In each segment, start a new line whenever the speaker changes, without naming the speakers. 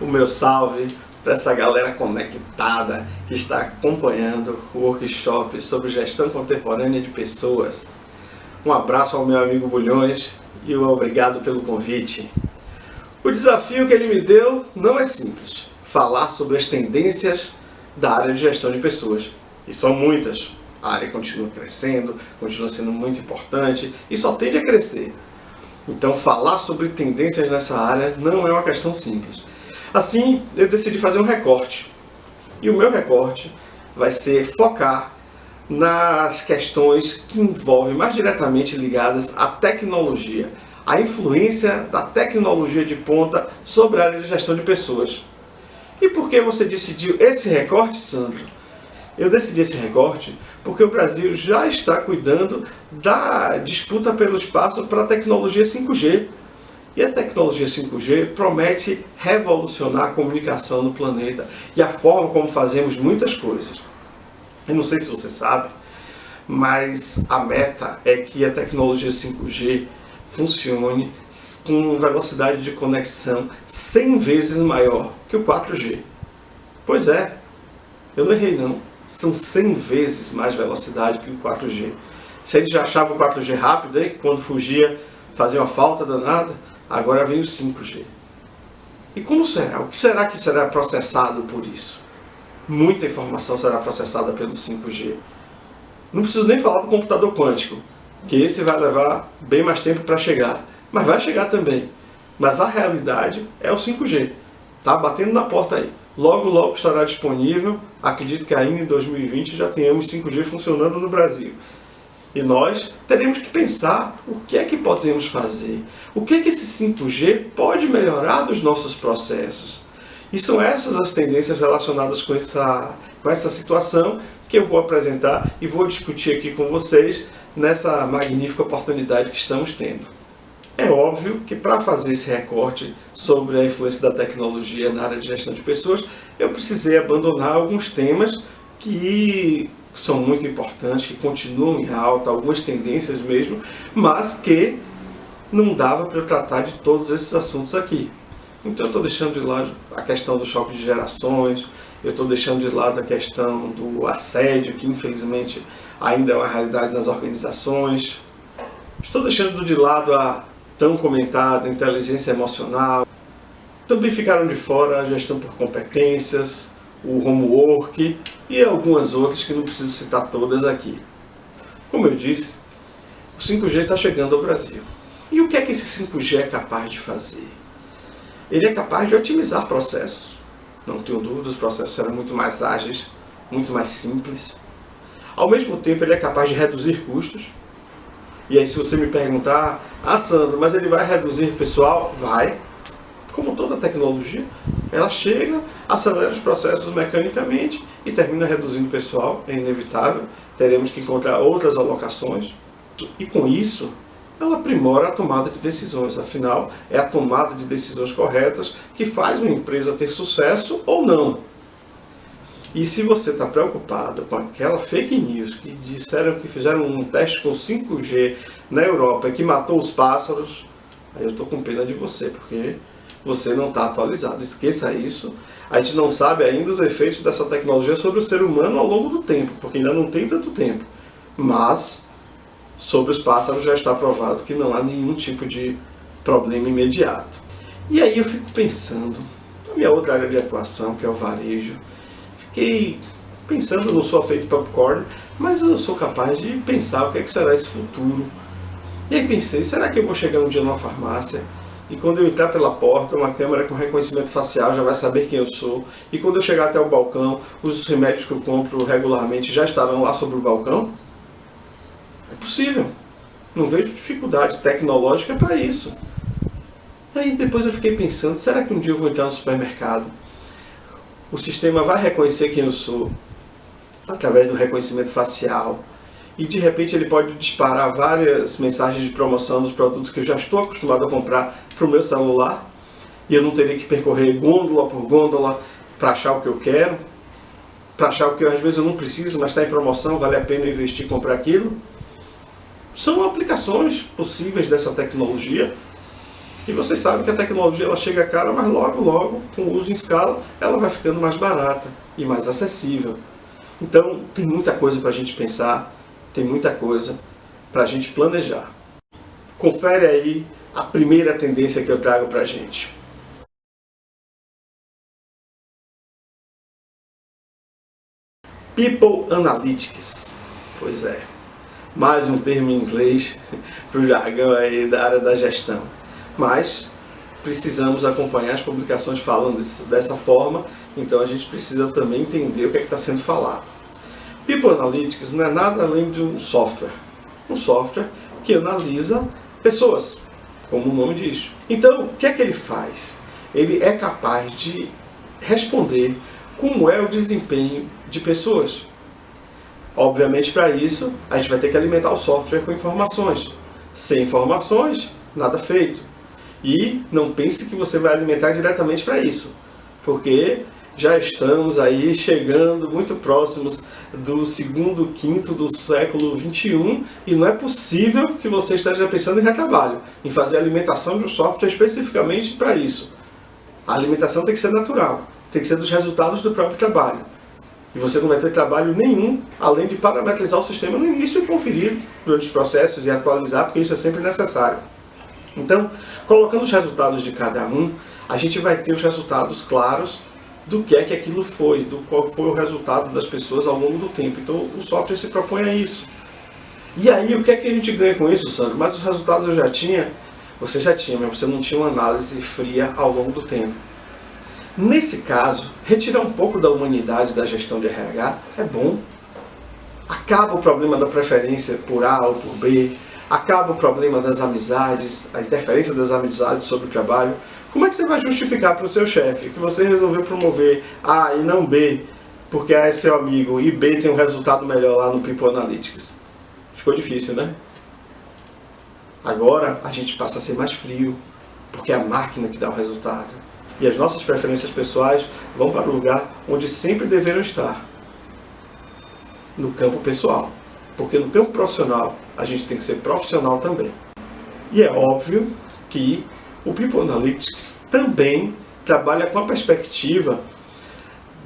O meu salve para essa galera conectada que está acompanhando o workshop sobre gestão contemporânea de pessoas. Um abraço ao meu amigo Bulhões e obrigado pelo convite. O desafio que ele me deu não é simples. Falar sobre as tendências da área de gestão de pessoas. E são muitas. A área continua crescendo, continua sendo muito importante e só tende a crescer. Então falar sobre tendências nessa área não é uma questão simples. Assim, eu decidi fazer um recorte. E o meu recorte vai ser focar nas questões que envolvem mais diretamente ligadas à tecnologia, a influência da tecnologia de ponta sobre a área de gestão de pessoas. E por que você decidiu esse recorte, Sandro? Eu decidi esse recorte porque o Brasil já está cuidando da disputa pelo espaço para a tecnologia 5G. E a tecnologia 5G promete revolucionar a comunicação no planeta e a forma como fazemos muitas coisas. Eu não sei se você sabe, mas a meta é que a tecnologia 5G funcione com velocidade de conexão 100 vezes maior que o 4G. Pois é, eu não errei não. São 100 vezes mais velocidade que o 4G. Se a gente já achava o 4G rápido, hein? Quando fugia fazia uma falta danada, agora vem o 5G. E como será? O que será que será processado por isso? Muita informação será processada pelo 5G. Não preciso nem falar do computador quântico, que esse vai levar bem mais tempo para chegar. Mas vai chegar também. Mas a realidade é o 5G. Está batendo na porta aí. Logo, logo estará disponível. Acredito que ainda em 2020 já tenhamos 5G funcionando no Brasil. E nós teremos que pensar o que é que podemos fazer. O que é que esse 5G pode melhorar dos nossos processos. E são essas as tendências relacionadas com essa situação que eu vou apresentar e vou discutir aqui com vocês nessa magnífica oportunidade que estamos tendo. É óbvio que para fazer esse recorte sobre a influência da tecnologia na área de gestão de pessoas, eu precisei abandonar alguns temas que são muito importantes, que continuam em alta, algumas tendências mesmo, mas que não dava para eu tratar de todos esses assuntos aqui. Então eu estou deixando de lado a questão do choque de gerações, eu estou deixando de lado a questão do assédio, que infelizmente ainda é uma realidade nas organizações. Estou deixando de lado a tão comentada inteligência emocional. Também ficaram de fora a gestão por competências, o homework e algumas outras que não preciso citar todas aqui. Como eu disse, o 5G está chegando ao Brasil. E o que é que esse 5G é capaz de fazer? Ele é capaz de otimizar processos. Não tenho dúvida, os processos serão muito mais ágeis, muito mais simples. Ao mesmo tempo, ele é capaz de reduzir custos. E aí, se você me perguntar, Sandro, mas ele vai reduzir pessoal? Vai. Como toda tecnologia, ela chega, acelera os processos mecanicamente e termina reduzindo pessoal, é inevitável. Teremos que encontrar outras alocações. E com isso, ela aprimora a tomada de decisões. Afinal, é a tomada de decisões corretas que faz uma empresa ter sucesso ou não. E se você está preocupado com aquela fake news que disseram que fizeram um teste com 5G na Europa e que matou os pássaros, aí eu estou com pena de você, porque você não está atualizado. Esqueça isso. A gente não sabe ainda os efeitos dessa tecnologia sobre o ser humano ao longo do tempo, porque ainda não tem tanto tempo. Mas sobre os pássaros já está provado que não há nenhum tipo de problema imediato. E aí eu fico pensando, na minha outra área de atuação, que é o varejo, fiquei pensando, eu não sou feito popcorn, mas eu sou capaz de pensar o que é que será esse futuro. E aí pensei, será que eu vou chegar um dia numa farmácia e quando eu entrar pela porta, uma câmera com reconhecimento facial já vai saber quem eu sou, e quando eu chegar até o balcão, os remédios que eu compro regularmente já estarão lá sobre o balcão? É possível. Não vejo dificuldade tecnológica para isso. Aí depois eu fiquei pensando, será que um dia eu vou entrar no supermercado? O sistema vai reconhecer quem eu sou através do reconhecimento facial e de repente ele pode disparar várias mensagens de promoção dos produtos que eu já estou acostumado a comprar para o meu celular e eu não teria que percorrer gôndola por gôndola para achar o que eu quero, para achar o que às vezes eu não preciso, mas está em promoção, vale a pena investir e comprar aquilo. São aplicações possíveis dessa tecnologia E vocês sabem que a tecnologia ela chega cara, mas logo, logo, com o uso em escala, ela vai ficando mais barata e mais acessível. Então, tem muita coisa para a gente pensar, tem muita coisa para a gente planejar. Confere aí a primeira tendência que eu trago para a gente. People Analytics. Pois é, mais um termo em inglês para o jargão aí da área da gestão. Mas precisamos acompanhar as publicações falando dessa forma, então a gente precisa também entender o que é que está sendo falado. People Analytics não é nada além de um software que analisa pessoas, como o nome diz. Então, o que é que ele faz? Ele é capaz de responder como é o desempenho de pessoas. Obviamente, para isso, a gente vai ter que alimentar o software com informações. Sem informações, nada feito. E não pense que você vai alimentar diretamente para isso, porque já estamos aí chegando muito próximos do segundo quinto do século XXI e não é possível que você esteja pensando em retrabalho, em fazer a alimentação de um software especificamente para isso. A alimentação tem que ser natural, tem que ser dos resultados do próprio trabalho. E você não vai ter trabalho nenhum, além de parametrizar o sistema no início e conferir durante os processos e atualizar, porque isso é sempre necessário. Então, colocando os resultados de cada um, a gente vai ter os resultados claros do que é que aquilo foi, do qual foi o resultado das pessoas ao longo do tempo. Então, o software se propõe a isso. E aí, o que é que a gente ganha com isso, Sandro? Mas os resultados eu já tinha, você já tinha, mas você não tinha uma análise fria ao longo do tempo. Nesse caso, retirar um pouco da humanidade da gestão de RH é bom. Acaba o problema da preferência por A ou por B, acaba o problema das amizades, a interferência das amizades sobre o trabalho. Como é que você vai justificar para o seu chefe que você resolveu promover A e não B, porque A é seu amigo e B tem um resultado melhor lá no People Analytics? Ficou difícil, né? Agora a gente passa a ser mais frio, porque é a máquina que dá o resultado. E as nossas preferências pessoais vão para o lugar onde sempre deveram estar, no campo pessoal. Porque no campo profissional, a gente tem que ser profissional também. E é óbvio que o People Analytics também trabalha com a perspectiva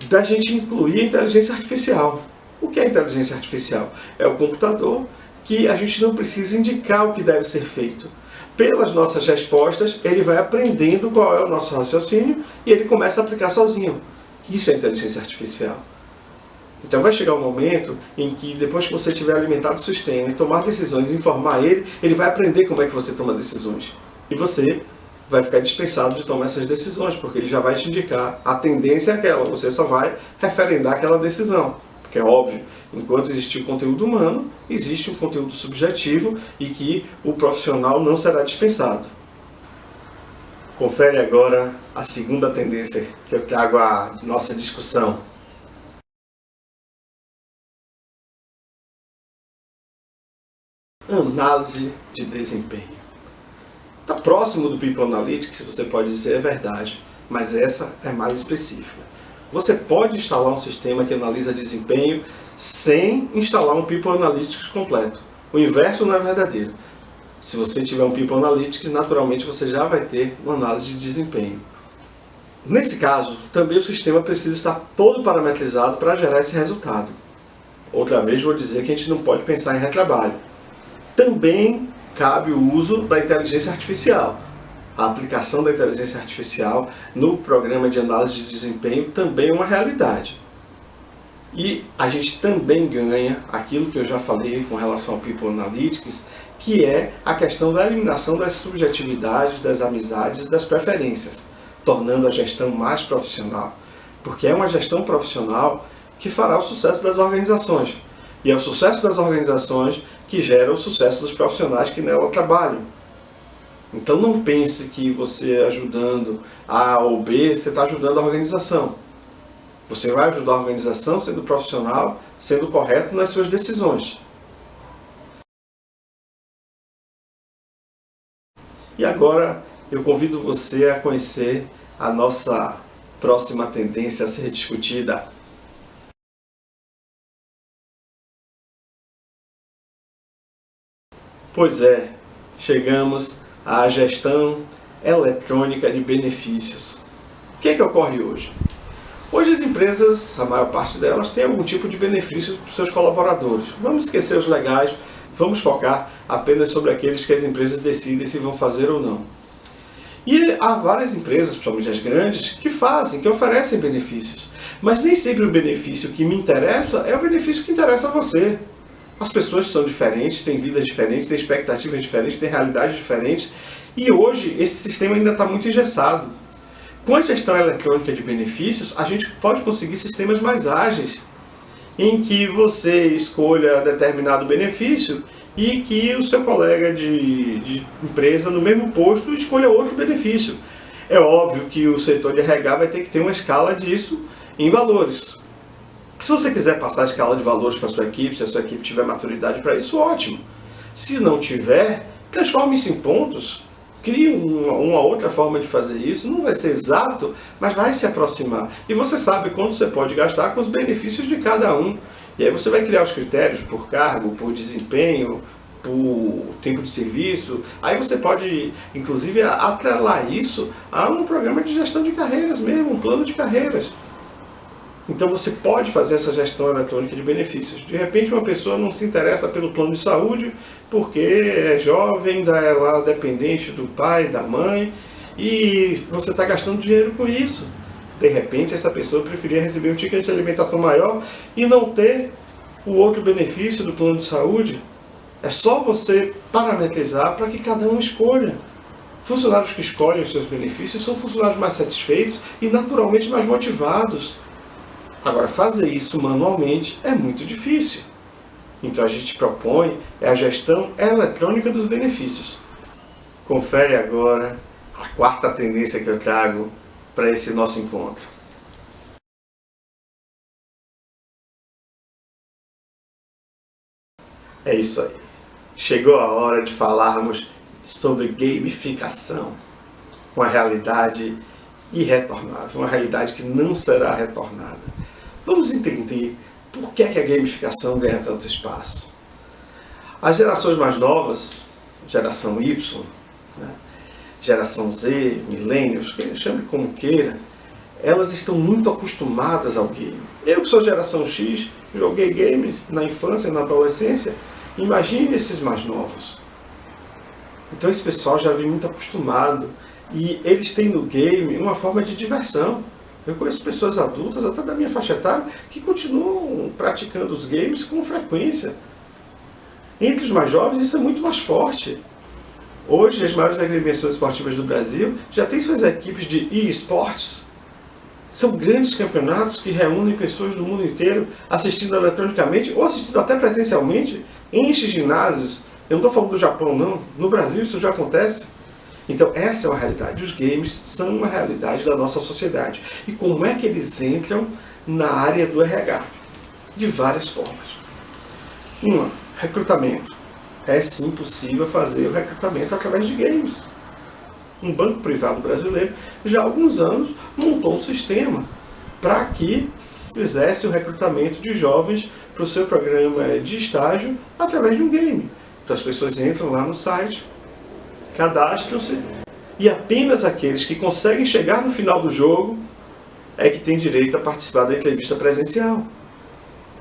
da gente incluir a inteligência artificial. O que é inteligência artificial? É o computador que a gente não precisa indicar o que deve ser feito. Pelas nossas respostas, ele vai aprendendo qual é o nosso raciocínio e ele começa a aplicar sozinho. Isso é inteligência artificial. Então vai chegar um momento em que depois que você tiver alimentado o sistema e tomar decisões e informar ele, ele vai aprender como é que você toma decisões. E você vai ficar dispensado de tomar essas decisões, porque ele já vai te indicar. A tendência é aquela, você só vai referendar aquela decisão. Porque é óbvio, enquanto existir o conteúdo humano, existe um conteúdo subjetivo e que o profissional não será dispensado. Confere agora a segunda tendência que eu trago à nossa discussão. Análise de desempenho. Está próximo do People Analytics, você pode dizer, é verdade, mas essa é mais específica. Você pode instalar um sistema que analisa desempenho sem instalar um People Analytics completo. O inverso não é verdadeiro. Se você tiver um People Analytics, naturalmente você já vai ter uma análise de desempenho. Nesse caso, também o sistema precisa estar todo parametrizado para gerar esse resultado. Outra vez vou dizer que a gente não pode pensar em retrabalho. Também cabe o uso da inteligência artificial. A aplicação da inteligência artificial no programa de análise de desempenho também é uma realidade. E a gente também ganha aquilo que eu já falei com relação ao People Analytics, que é a questão da eliminação das subjetividades, das amizades e das preferências, tornando a gestão mais profissional. Porque é uma gestão profissional que fará o sucesso das organizações. E é o sucesso das organizações que gera o sucesso dos profissionais que nela trabalham. Então não pense que você ajudando A ou B, você está ajudando a organização. Você vai ajudar a organização sendo profissional, sendo correto nas suas decisões. E agora eu convido você a conhecer a nossa próxima tendência a ser discutida. Pois é, chegamos à gestão eletrônica de benefícios. O que é que ocorre hoje? Hoje as empresas, a maior parte delas, tem algum tipo de benefício para os seus colaboradores. Vamos esquecer os legais, vamos focar apenas sobre aqueles que as empresas decidem se vão fazer ou não. E há várias empresas, principalmente as grandes, que fazem, que oferecem benefícios. Mas nem sempre o benefício que me interessa é o benefício que interessa a você. As pessoas são diferentes, têm vidas diferentes, têm expectativas diferentes, têm realidades diferentes. E hoje esse sistema ainda está muito engessado. Com a gestão eletrônica de benefícios, a gente pode conseguir sistemas mais ágeis, em que você escolha determinado benefício e que o seu colega de empresa no mesmo posto escolha outro benefício. É óbvio que o setor de RH vai ter que ter uma escala disso em valores. Se você quiser passar a escala de valores para a sua equipe, se a sua equipe tiver maturidade para isso, ótimo. Se não tiver, transforme isso em pontos. Crie uma outra forma de fazer isso. Não vai ser exato, mas vai se aproximar. E você sabe quanto você pode gastar com os benefícios de cada um. E aí você vai criar os critérios por cargo, por desempenho, por tempo de serviço. Aí você pode, inclusive, atrelar isso a um programa de gestão de carreiras mesmo, um plano de carreiras. Então você pode fazer essa gestão eletrônica de benefícios. De repente uma pessoa não se interessa pelo plano de saúde porque é jovem, ainda é lá dependente do pai, da mãe, e você está gastando dinheiro com isso. De repente essa pessoa preferia receber um ticket de alimentação maior e não ter o outro benefício do plano de saúde. É só você parametrizar para que cada um escolha. Funcionários que escolhem os seus benefícios são funcionários mais satisfeitos e naturalmente mais motivados. Agora, fazer isso manualmente é muito difícil. Então a gente propõe a gestão eletrônica dos benefícios. Confere agora a quarta tendência que eu trago para esse nosso encontro. É isso aí. Chegou a hora de falarmos sobre gamificação. Uma realidade irretornável, uma realidade que não será retornada. Vamos entender por que a gamificação ganha tanto espaço. As gerações mais novas, geração Y, né, geração Z, millennials, chame como queira, elas estão muito acostumadas ao game. Eu que sou geração X, joguei game na infância e na adolescência, imagine esses mais novos. Então esse pessoal já vem muito acostumado e eles têm no game uma forma de diversão. Eu conheço pessoas adultas, até da minha faixa etária, que continuam praticando os games com frequência. Entre os mais jovens isso é muito mais forte. Hoje as maiores agremiações esportivas do Brasil já têm suas equipes de e-sports. São grandes campeonatos que reúnem pessoas do mundo inteiro assistindo eletronicamente ou assistindo até presencialmente, enche ginásios. Eu não estou falando do Japão não, no Brasil isso já acontece. Então essa é uma realidade, os games são uma realidade da nossa sociedade. E como é que eles entram na área do RH? De várias formas. Uma, recrutamento. É sim possível fazer o recrutamento através de games. Um banco privado brasileiro já há alguns anos montou um sistema para que fizesse o recrutamento de jovens para o seu programa de estágio através de um game. Então as pessoas entram lá no site, cadastram-se e apenas aqueles que conseguem chegar no final do jogo é que têm direito a participar da entrevista presencial.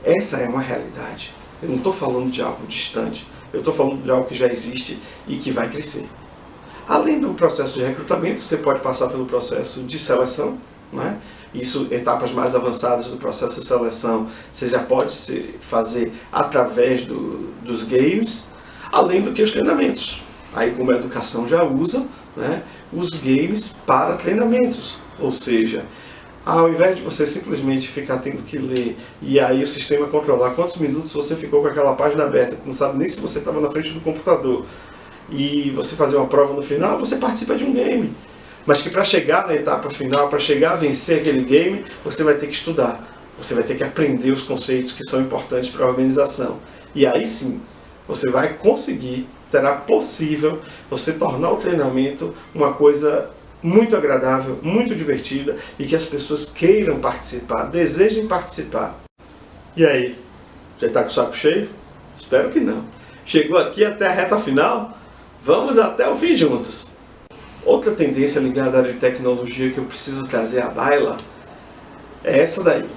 Essa é uma realidade. Eu não estou falando de algo distante, eu estou falando de algo que já existe e que vai crescer. Além do processo de recrutamento, você pode passar pelo processo de seleção, né? Isso, etapas mais avançadas do processo de seleção, você já pode fazer através dos games, além do que os treinamentos. Aí como a educação já usa, né, os games para treinamentos, ou seja, ao invés de você simplesmente ficar tendo que ler e aí o sistema controlar quantos minutos você ficou com aquela página aberta, que não sabe nem se você estava na frente do computador, e você fazer uma prova no final, você participa de um game. Mas que para chegar na etapa final, para chegar a vencer aquele game, você vai ter que estudar, você vai ter que aprender os conceitos que são importantes para a organização. E aí sim, você vai conseguir, será possível você tornar o treinamento uma coisa muito agradável, muito divertida e que as pessoas queiram participar, desejem participar. E aí, já está com o saco cheio? Espero que não. Chegou aqui até a reta final? Vamos até o fim juntos! Outra tendência ligada à área de tecnologia que eu preciso trazer à baila é essa daí.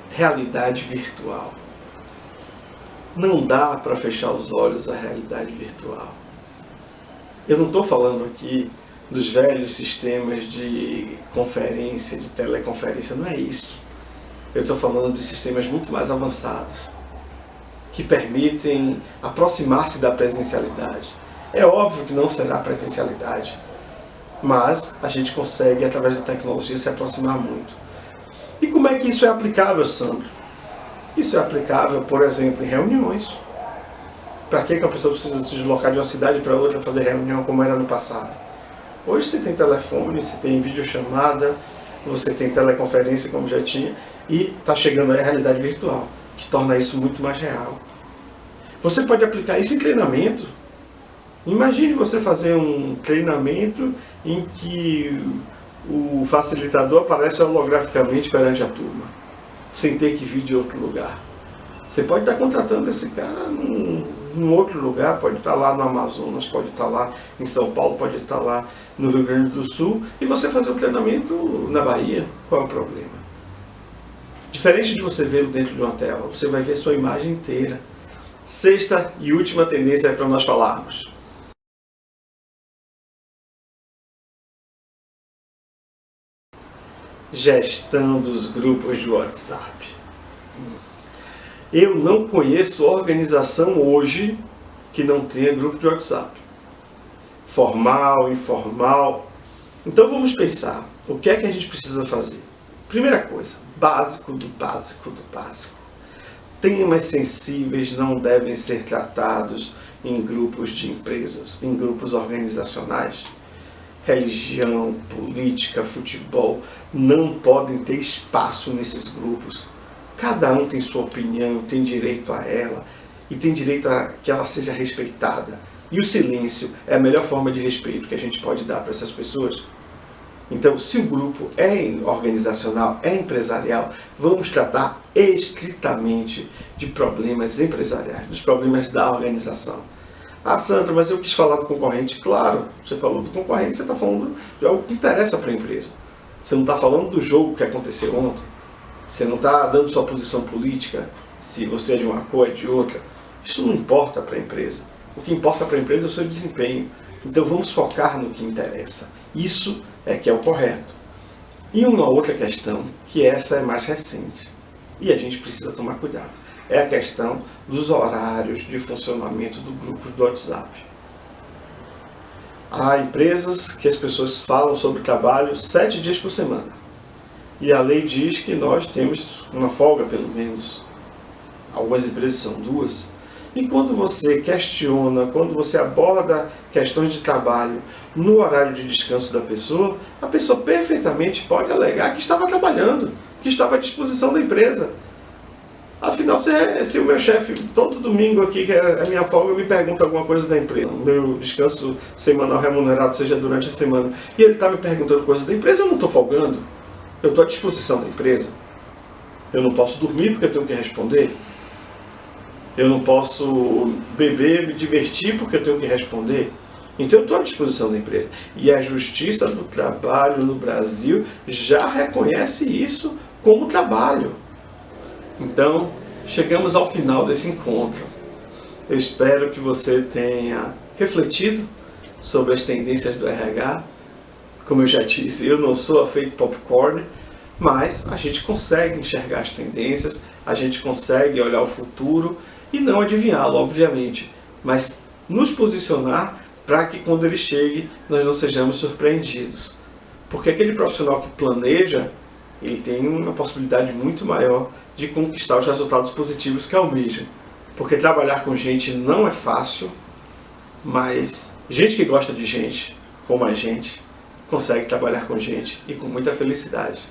Realidade virtual. Não dá para fechar os olhos à realidade virtual. Eu não estou falando aqui dos velhos sistemas de conferência, de teleconferência, não é isso. Eu estou falando de sistemas muito mais avançados, que permitem aproximar-se da presencialidade. É óbvio que não será presencialidade, mas a gente consegue, através da tecnologia, se aproximar muito. E como é que isso é aplicável, Sandro? Isso é aplicável, por exemplo, em reuniões. Para que uma pessoa precisa se deslocar de uma cidade para outra fazer reunião como era no passado? Hoje você tem telefone, você tem videochamada, você tem teleconferência, como já tinha, e está chegando aí a realidade virtual, que torna isso muito mais real. Você pode aplicar isso em treinamento. Imagine você fazer um treinamento em que o facilitador aparece holograficamente perante a turma, sem ter que vir de outro lugar. Você pode estar contratando esse cara num outro lugar, pode estar lá no Amazonas, pode estar lá em São Paulo, pode estar lá no Rio Grande do Sul, e você fazer o treinamento na Bahia. Qual é o problema? Diferente de você vê-lo dentro de uma tela, você vai ver sua imagem inteira. Sexta e última tendência para nós falarmos. Gestão dos grupos de WhatsApp. Eu não conheço organização hoje que não tenha grupo de WhatsApp. Formal, informal. Então vamos pensar, o que é que a gente precisa fazer? Primeira coisa, básico do básico do básico. Temas sensíveis não devem ser tratados em grupos de empresas, em grupos organizacionais. Religião, política, futebol não podem ter espaço nesses grupos. Cada um tem sua opinião, tem direito a ela e tem direito a que ela seja respeitada. E o silêncio é a melhor forma de respeito que a gente pode dar para essas pessoas. Então, se o grupo é organizacional, é empresarial, vamos tratar estritamente de problemas empresariais, dos problemas da organização. Ah, Sandra, mas eu quis falar do concorrente. Claro, você falou do concorrente, você está falando de algo que interessa para a empresa. Você não está falando do jogo que aconteceu ontem. Você não está dando sua posição política, se você é de uma cor ou de outra. Isso não importa para a empresa. O que importa para a empresa é o seu desempenho. Então vamos focar no que interessa. Isso é que é o correto. E uma outra questão, que essa é mais recente, e a gente precisa tomar cuidado, é a questão dos horários de funcionamento do grupo do WhatsApp. Há empresas que as pessoas falam sobre trabalho 7 dias por semana. E a lei diz que nós temos uma folga, pelo menos. Algumas empresas são 2. E quando você questiona, quando você aborda questões de trabalho no horário de descanso da pessoa, a pessoa perfeitamente pode alegar que estava trabalhando, que estava à disposição da empresa. Afinal, se o meu chefe, todo domingo aqui, que é a minha folga, me pergunta alguma coisa da empresa, o meu descanso semanal remunerado seja durante a semana, e ele está me perguntando coisa da empresa, eu não estou folgando. Eu estou à disposição da empresa. Eu não posso dormir porque eu tenho que responder. Eu não posso beber, me divertir porque eu tenho que responder. Então eu estou à disposição da empresa. E a Justiça do Trabalho no Brasil já reconhece isso como trabalho. Então, chegamos ao final desse encontro. Eu espero que você tenha refletido sobre as tendências do RH. Como eu já disse, eu não sou feito popcorn, mas a gente consegue enxergar as tendências, a gente consegue olhar o futuro e não adivinhá-lo, obviamente, mas nos posicionar para que quando ele chegue nós não sejamos surpreendidos. Porque aquele profissional que planeja, ele tem uma possibilidade muito maior de conquistar os resultados positivos que almeja. Porque trabalhar com gente não é fácil, mas gente que gosta de gente, como a gente, consegue trabalhar com gente e com muita felicidade.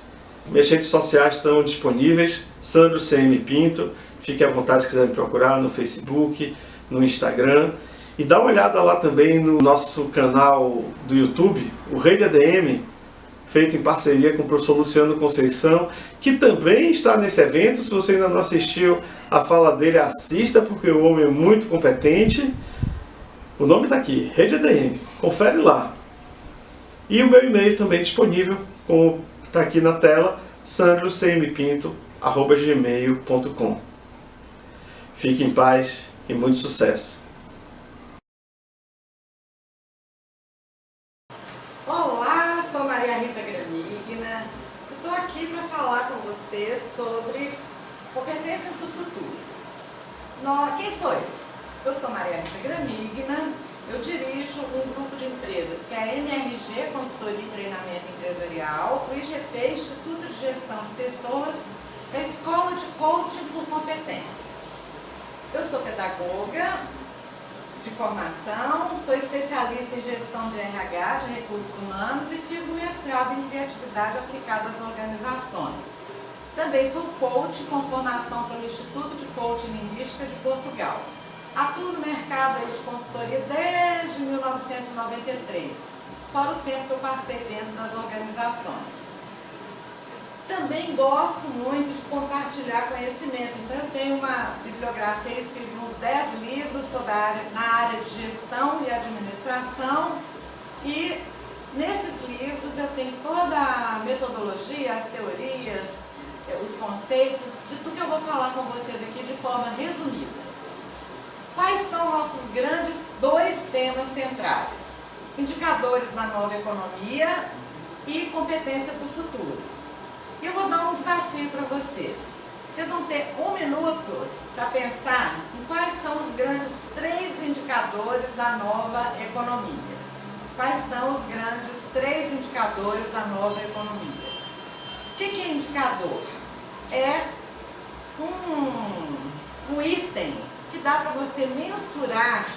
Minhas redes sociais estão disponíveis, Sandro CM Pinto, fique à vontade se quiser me procurar no Facebook, no Instagram. E dá uma olhada lá também no nosso canal do YouTube, o Rei de ADM. feito em parceria com o professor Luciano Conceição, que também está nesse evento. Se você ainda não assistiu a fala dele, assista, porque o homem é muito competente. O nome está aqui, Rede ADM, confere lá. E o meu e-mail também disponível, como está aqui na tela, sandrocmpinto@gmail.com. Fique em paz e muito sucesso.
Olá, sou Maria Rita Gramigna. Estou aqui para falar com vocês sobre competências do futuro. Quem sou eu? Eu sou Maria Rita Gramigna. Eu dirijo um grupo de empresas que é a MRG, Consultoria e Treinamento Empresarial, o IGP, Instituto de Gestão de Pessoas, a Escola de Coaching por Competências. Eu sou pedagoga de formação, sou especialista em gestão de RH, de recursos humanos, e fiz um mestrado em criatividade aplicada às organizações. Também sou coach com formação pelo Instituto de Coaching Linguística de Portugal. Atuo no mercado de consultoria desde 1993, fora o tempo que eu passei dentro das organizações. Também gosto muito de compartilhar conhecimento, então eu tenho uma bibliografia, escrevi uns 10 livros na área de gestão e administração, e nesses livros eu tenho toda a metodologia, as teorias, os conceitos, de tudo que eu vou falar com vocês aqui de forma resumida. Quais são nossos grandes dois temas centrais? Indicadores da nova economia e competência do futuro. E eu vou dar um desafio para vocês. Vocês vão ter 1 minuto para pensar em quais são os grandes 3 indicadores da nova economia. Quais são os grandes 3 indicadores da nova economia? O que é indicador? É um item que dá para você mensurar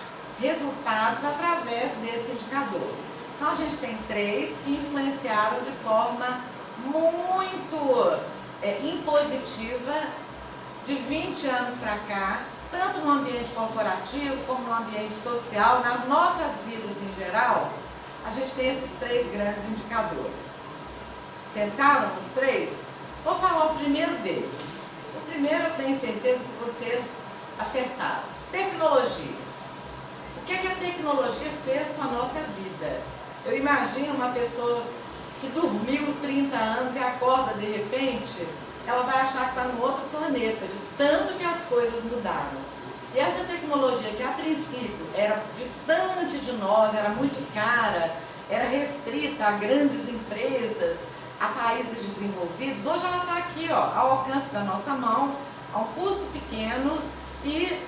resultados através desse indicador. Então a gente tem 3 que influenciaram de forma muito impositiva de 20 anos para cá, tanto no ambiente corporativo como no ambiente social, nas nossas vidas em geral. A gente tem esses 3 grandes indicadores. Pensaram nos 3? Vou falar o primeiro deles. O primeiro eu tenho certeza que vocês acertaram. Tecnologias. O que a tecnologia fez com a nossa vida? Eu imagino uma pessoa que dormiu 30 anos e acorda de repente, ela vai achar que está num outro planeta, de tanto que as coisas mudaram. E essa tecnologia que a princípio era distante de nós, era muito cara, era restrita a grandes empresas, a países desenvolvidos, hoje ela está aqui, ao alcance da nossa mão, a um custo pequeno, e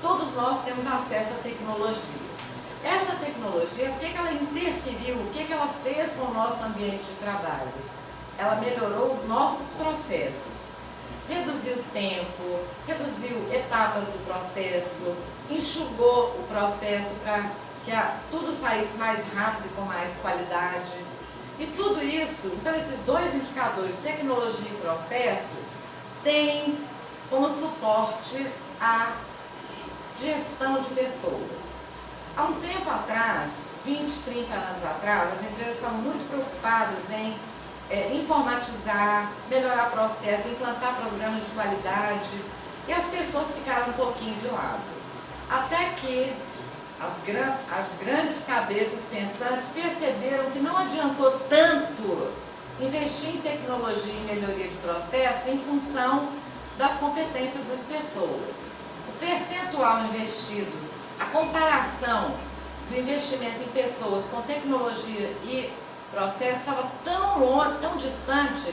todos nós temos acesso à tecnologia. Essa tecnologia, o que ela interferiu, o que ela fez com o nosso ambiente de trabalho? Ela melhorou os nossos processos, reduziu tempo, reduziu etapas do processo, enxugou o processo para que tudo saísse mais rápido e com mais qualidade. E tudo isso, então esses 2 indicadores, tecnologia e processos, têm como suporte a gestão de pessoas. Há um tempo atrás, 20, 30 anos atrás, as empresas estavam muito preocupadas em informatizar, melhorar processos, implantar programas de qualidade, e as pessoas ficaram um pouquinho de lado. Até que as grandes cabeças pensantes perceberam que não adiantou tanto investir em tecnologia e melhoria de processo em função das competências das pessoas. O percentual investido, a comparação do investimento em pessoas com tecnologia e processo estava tão longe, tão distante,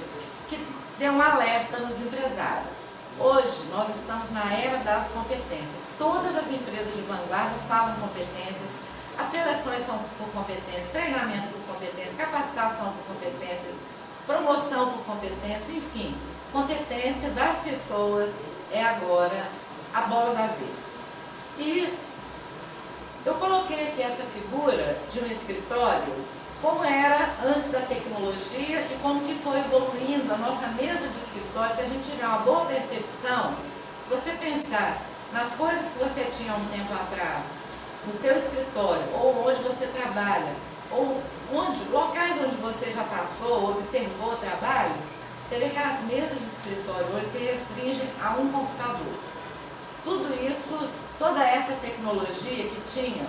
que deu um alerta nos empresários. Hoje nós estamos na era das competências. Todas as empresas de vanguarda falam competências, as seleções são por competências, treinamento por competências, capacitação por competências, promoção por competência, enfim, competência das pessoas é agora a bola da vez. E eu coloquei aqui essa figura de um escritório, como era antes da tecnologia e como que foi evoluindo a nossa mesa de escritório. Se a gente tiver uma boa percepção, se você pensar nas coisas que você tinha há um tempo atrás, no seu escritório, ou onde você trabalha, ou locais onde você já passou, observou trabalhos, você vê que as mesas de escritório hoje se restringem a um computador. Tudo isso, toda essa tecnologia que tinha,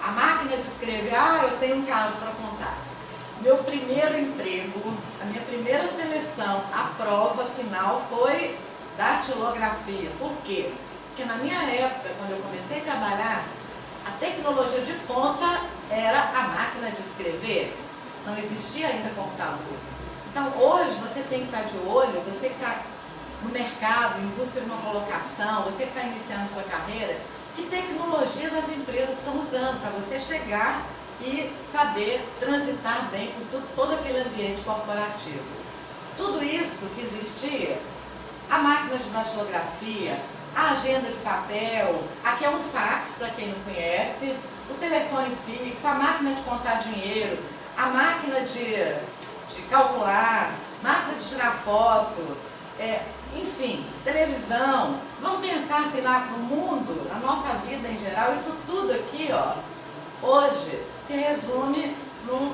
a máquina de escrever, eu tenho um caso para contar. Meu primeiro emprego, a minha primeira seleção, a prova final foi datilografia. Por quê? Porque na minha época, quando eu comecei a trabalhar, a tecnologia de ponta era a máquina de escrever. Não existia ainda computador. Então hoje você tem que estar de olho, você que está no mercado, em busca de uma colocação, você que está iniciando sua carreira, que tecnologias as empresas estão usando para você chegar e saber transitar bem por todo aquele ambiente corporativo. Tudo isso que existia, a máquina de datilografia, a agenda de papel, aqui é um fax para quem não conhece, o telefone fixo, a máquina de contar dinheiro, a máquina de calcular, máquina de tirar foto, enfim, televisão. Vamos pensar assim no mundo, na nossa vida em geral, isso tudo aqui, hoje se resume num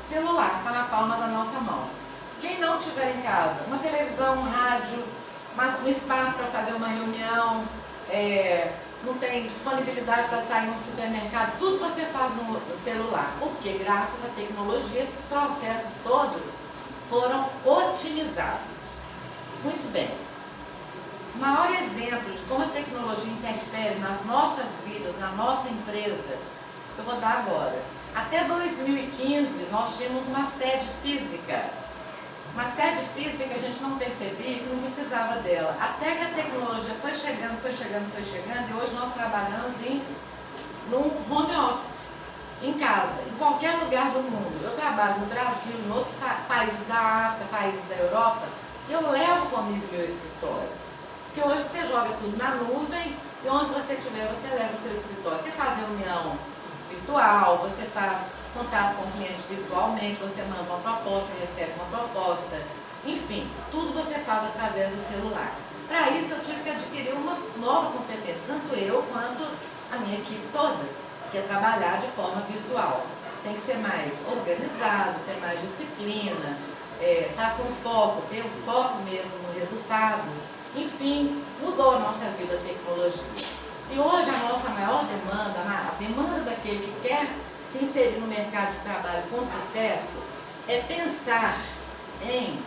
celular, está na palma da nossa mão. Quem não tiver em casa, uma televisão, um rádio, um espaço para fazer uma reunião, não tem disponibilidade para sair no supermercado, tudo você faz no celular. Porque graças à tecnologia esses processos todos foram otimizados. Muito bem. O maior exemplo de como a tecnologia interfere nas nossas vidas, na nossa empresa, eu vou dar agora. Até 2015 nós tínhamos uma sede física. Uma sede física que a gente não percebia, que não precisava dela. Até que a tecnologia foi chegando, e hoje nós trabalhamos num home office, em casa, em qualquer lugar do mundo. Eu trabalho no Brasil, em outros países da África, países da Europa, e eu levo comigo meu escritório. Porque hoje você joga tudo na nuvem, e onde você estiver, você leva o seu escritório. Você faz reunião virtual, você faz contato com o cliente virtualmente, você manda uma proposta, recebe uma proposta, enfim, tudo você faz através do celular. Para isso eu tive que adquirir uma nova competência, tanto eu quanto a minha equipe toda, que é trabalhar de forma virtual. Tem que ser mais organizado, ter mais disciplina, estar com foco, ter um foco mesmo no resultado. Enfim, mudou a nossa vida a tecnologia. E hoje a nossa maior demanda, a demanda daquele que quer se inserir no mercado de trabalho com sucesso, é pensar em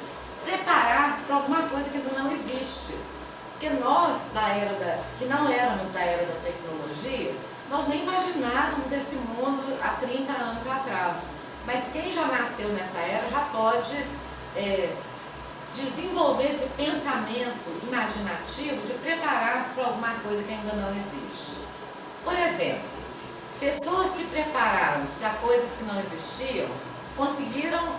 preparar-se para alguma coisa que ainda não existe. Porque nós, que não éramos da era da tecnologia, nós nem imaginávamos esse mundo há 30 anos atrás. Mas quem já nasceu nessa era já pode desenvolver esse pensamento imaginativo de preparar-se para alguma coisa que ainda não existe. Por exemplo, pessoas que prepararam-se para coisas que não existiam, conseguiram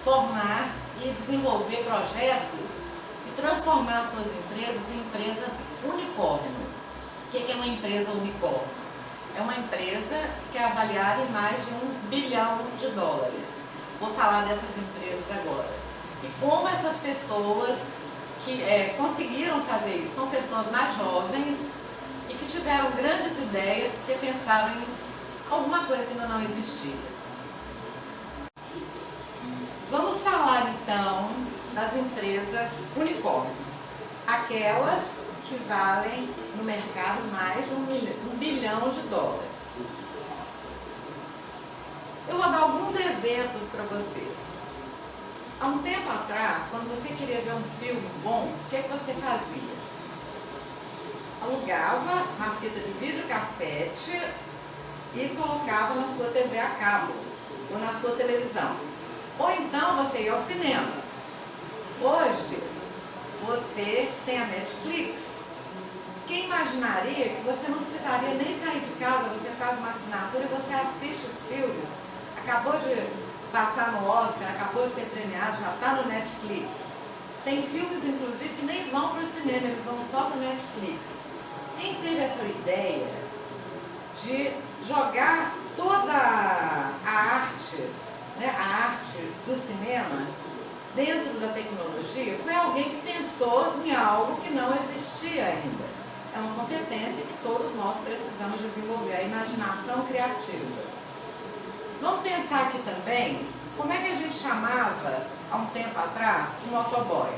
formar e desenvolver projetos e transformar suas empresas em empresas unicórnio. O que é uma empresa unicórnio? É uma empresa que é avaliada em mais de $1 bilhão. Vou falar dessas empresas agora. E como essas pessoas que conseguiram fazer isso, são pessoas mais jovens e que tiveram grandes ideias porque pensaram em alguma coisa que ainda não existia. Vamos falar então das empresas unicórnio, aquelas que valem no mercado mais de $1 bilhão. Eu vou dar alguns exemplos para vocês. Há um tempo atrás, quando você queria ver um filme bom, o que você fazia? Alugava uma fita de videocassete e colocava na sua TV a cabo ou na sua televisão. Ou então você ia ao cinema. Hoje, você tem a Netflix. Quem imaginaria que você não precisaria nem sair de casa, você faz uma assinatura e você assiste os filmes. Acabou de passar no Oscar, acabou de ser premiado, já está no Netflix. Tem filmes, inclusive, que nem vão para o cinema, eles vão só para o Netflix. Quem teve essa ideia de jogar toda a arte do cinema dentro da tecnologia foi alguém que pensou em algo que não existia ainda. É uma competência que todos nós precisamos desenvolver, a imaginação criativa. Vamos pensar aqui também Como é que a gente chamava, há um tempo atrás, um motoboy?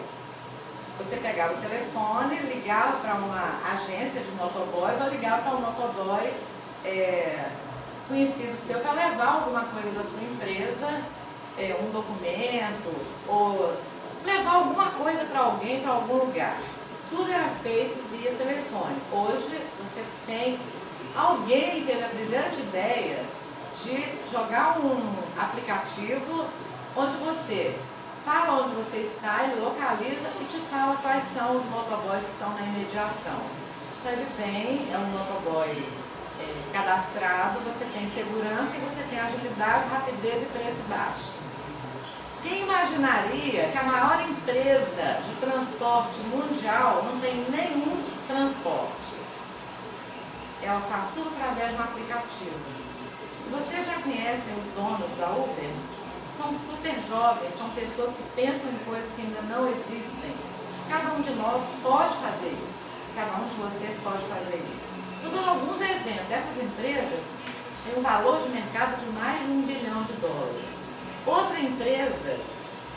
Você pegava o telefone, ligava para uma agência de motoboys ou ligava para um motoboy conhecido seu para levar alguma coisa da sua empresa, um documento ou levar alguma coisa para alguém, para algum lugar. Tudo era feito via telefone. Hoje você tem alguém que teve a brilhante ideia de jogar um aplicativo onde você fala onde você está, ele localiza e te fala quais são os motoboys que estão na imediação. Então ele vem, é um motoboy cadastrado, você tem segurança e você tem agilidade, rapidez e preço baixo. Quem imaginaria que a maior empresa de transporte mundial não tem nenhum transporte? Ela faz tudo através de um aplicativo. Vocês já conhecem os donos da Uber? São super jovens, são pessoas que pensam em coisas que ainda não existem. Cada um de nós pode fazer isso. Cada um de vocês pode fazer isso. Eu dou alguns exemplos. Essas empresas têm um valor de mercado de mais de $1 bilhão. Outra empresa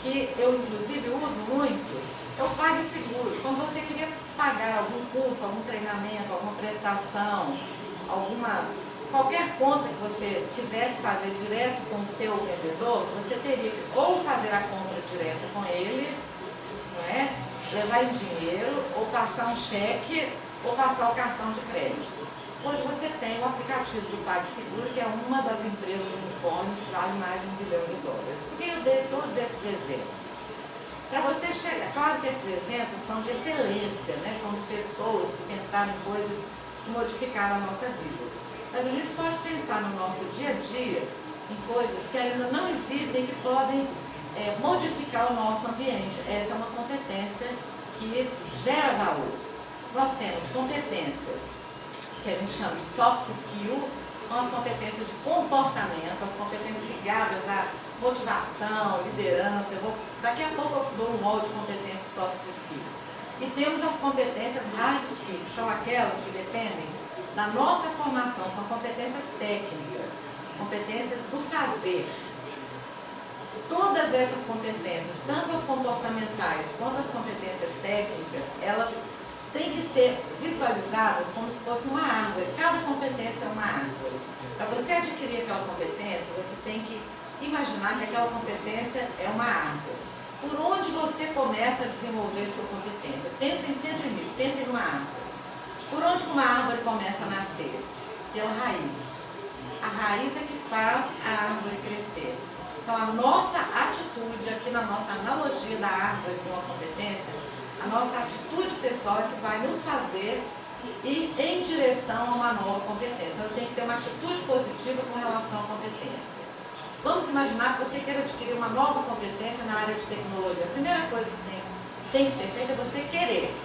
que eu inclusive uso muito é o PagSeguro. Quando você queria pagar algum curso, algum treinamento, alguma prestação, qualquer conta que você quisesse fazer direto com o seu vendedor, você teria que ou fazer a compra direta com ele, não é? Levar em dinheiro, ou passar um cheque, ou passar o cartão de crédito. Hoje você tem o aplicativo do PagSeguro, que é uma das empresas do unicórnio que vale mais de $1 bilhão. Por que eu dei todos esses exemplos? Para você chegar, claro que esses exemplos são de excelência, né? São de pessoas que pensaram em coisas que modificaram a nossa vida. Mas a gente pode pensar no nosso dia a dia em coisas que ainda não existem e que podem modificar o nosso ambiente. Essa é uma competência que gera valor. Nós temos competências que a gente chama de soft skill, são as competências de comportamento, as competências ligadas à motivação, liderança. Daqui a pouco eu dou um rol de competências soft skill. E temos as competências hard skill, que são aquelas que dependem da nossa formação, são competências técnicas, competências do fazer. Todas essas competências, tanto as comportamentais quanto as competências técnicas, elas têm que ser visualizadas como se fosse uma árvore. Cada competência é uma árvore. Para você adquirir aquela competência, você tem que imaginar que aquela competência é uma árvore. Por onde você começa a desenvolver sua competência? Pensem sempre nisso, pensem numa árvore. Por onde uma árvore começa a nascer? Pela raiz. A raiz é que faz a árvore crescer. Então a nossa atitude, aqui na nossa analogia da árvore com a competência, a nossa atitude pessoal é que vai nos fazer ir em direção a uma nova competência. Então eu tenho que ter uma atitude positiva com relação à competência. Vamos imaginar que você queira adquirir uma nova competência na área de tecnologia. A primeira coisa que tem que ser feita é você querer.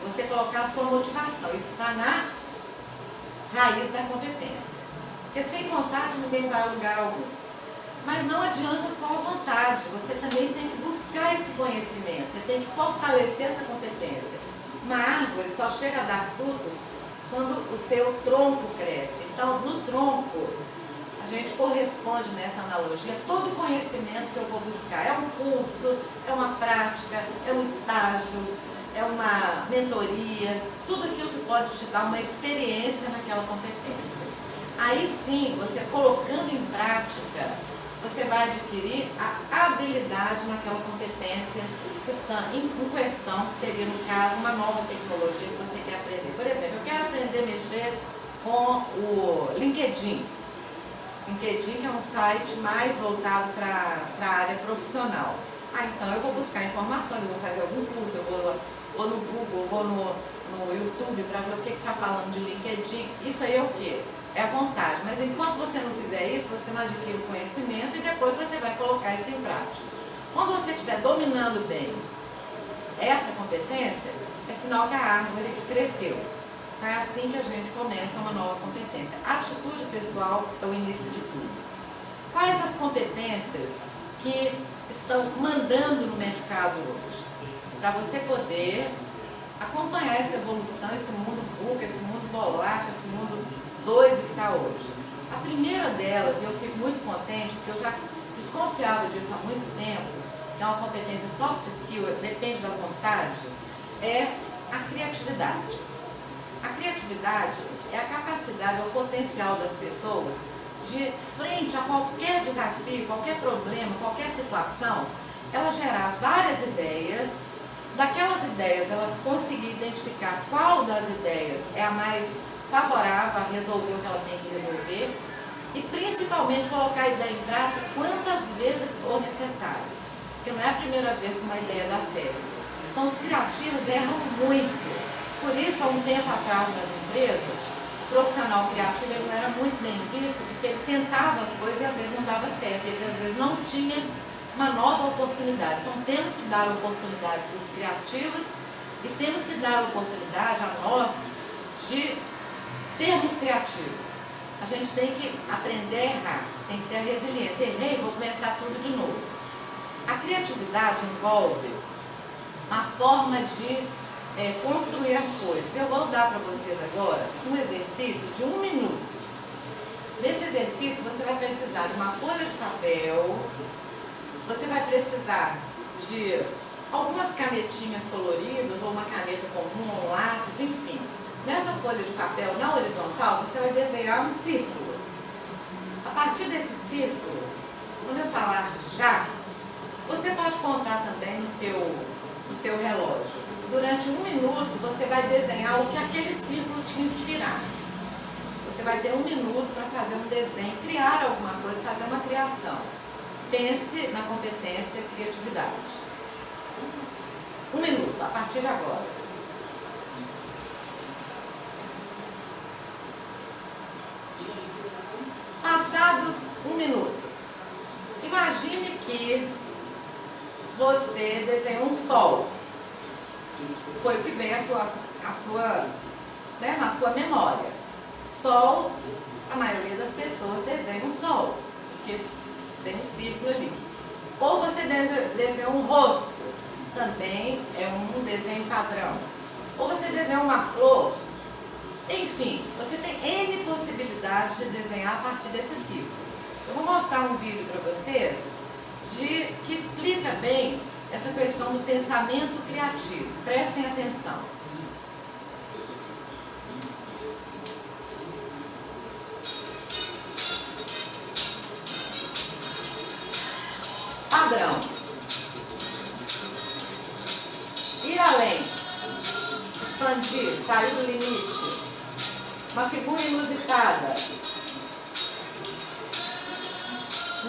Você colocar a sua motivação. Isso está na raiz da competência. Porque sem vontade ninguém vai a lugar algum. Mas não adianta só a vontade. Você também tem que buscar esse conhecimento. Você tem que fortalecer essa competência. Uma árvore só chega a dar frutos quando o seu tronco cresce. Então, no tronco, a gente corresponde nessa analogia todo o conhecimento que eu vou buscar. É um curso, é uma prática, é um estágio, é uma mentoria, tudo aquilo que pode te dar uma experiência naquela competência. Aí sim, você colocando em prática, você vai adquirir a habilidade naquela competência que está em questão, que seria, no caso, uma nova tecnologia que você quer aprender. Por exemplo, eu quero aprender a mexer com o LinkedIn. LinkedIn, que é um site mais voltado para a área profissional. Então eu vou buscar informações, eu vou fazer algum curso, eu vou no Google, vou no YouTube para ver o que está falando de LinkedIn. Isso aí é o quê? É a vontade. Mas enquanto você não fizer isso, você não adquire o conhecimento e depois você vai colocar isso em prática. Quando você estiver dominando bem essa competência, é sinal que a árvore cresceu. É assim que a gente começa uma nova competência. A atitude pessoal é o início de tudo. Quais as competências que estão mandando no mercado hoje? Para você poder acompanhar essa evolução, esse mundo VUCA, esse mundo volátil, esse mundo doido que está hoje. A primeira delas, e eu fico muito contente, porque eu já desconfiava disso há muito tempo, que é uma competência soft skill, depende da vontade, é a criatividade. A criatividade é a capacidade, é o potencial das pessoas de, frente a qualquer desafio, qualquer problema, qualquer situação, ela gerar várias ideias. Daquelas ideias, ela conseguir identificar qual das ideias é a mais favorável a resolver o que ela tem que resolver e, principalmente, colocar a ideia em prática quantas vezes for necessário. Porque não é a primeira vez que uma ideia dá certo. Então, os criativos erram muito. Por isso, há um tempo atrás, nas empresas, o profissional criativo ele não era muito bem visto, porque ele tentava as coisas e às vezes não dava certo. Ele, às vezes, não tinha uma nova oportunidade. Então temos que dar oportunidade para os criativos e temos que dar oportunidade a nós de sermos criativos. A gente tem que aprender a errar, tem que ter a resiliência. Errei, vou começar tudo de novo. A criatividade envolve a forma de construir as coisas. Eu vou dar para vocês agora um exercício de 1 minuto. Nesse exercício você vai precisar de uma folha de papel. Você vai precisar de algumas canetinhas coloridas, ou uma caneta comum, um lápis, enfim. Nessa folha de papel, na horizontal, você vai desenhar um círculo. A partir desse círculo, quando eu falar já, você pode contar também no seu relógio. Durante 1 minuto, você vai desenhar o que aquele círculo te inspirar. Você vai ter 1 minuto para fazer um desenho, criar alguma coisa, fazer uma criação. Pense na competência e criatividade. 1 minuto, a partir de agora. Passados 1 minuto, imagine que você desenhou um sol. Foi o que veio na sua memória. Sol, a maioria das pessoas desenha um sol, porque tem um círculo ali. Ou você desenha um rosto, também é um desenho padrão. Ou você desenha uma flor. Enfim, você tem N possibilidades de desenhar a partir desse círculo. Eu vou mostrar um vídeo para vocês que explica bem essa questão do pensamento criativo. Prestem atenção. Padrão. Ir além. Expandir, sair do limite. Uma figura inusitada.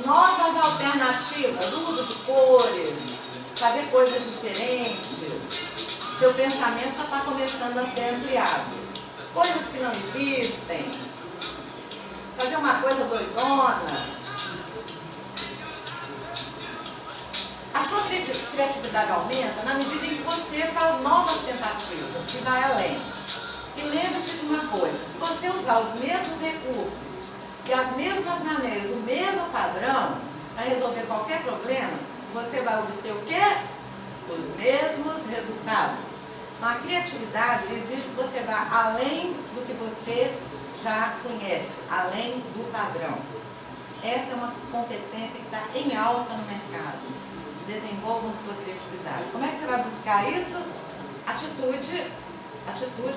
Novas alternativas, uso de cores, fazer coisas diferentes. Seu pensamento já está começando a ser ampliado. Coisas que não existem. Fazer uma coisa doidona. A sua criatividade aumenta na medida em que você faz novas tentativas e vai além. E lembre-se de uma coisa, se você usar os mesmos recursos e as mesmas maneiras, o mesmo padrão, para resolver qualquer problema, você vai obter o quê? Os mesmos resultados. Então, a criatividade exige que você vá além do que você já conhece, além do padrão. Essa é uma competência que está em alta no mercado. Desenvolvam sua criatividade. Como é que você vai buscar isso? Atitude,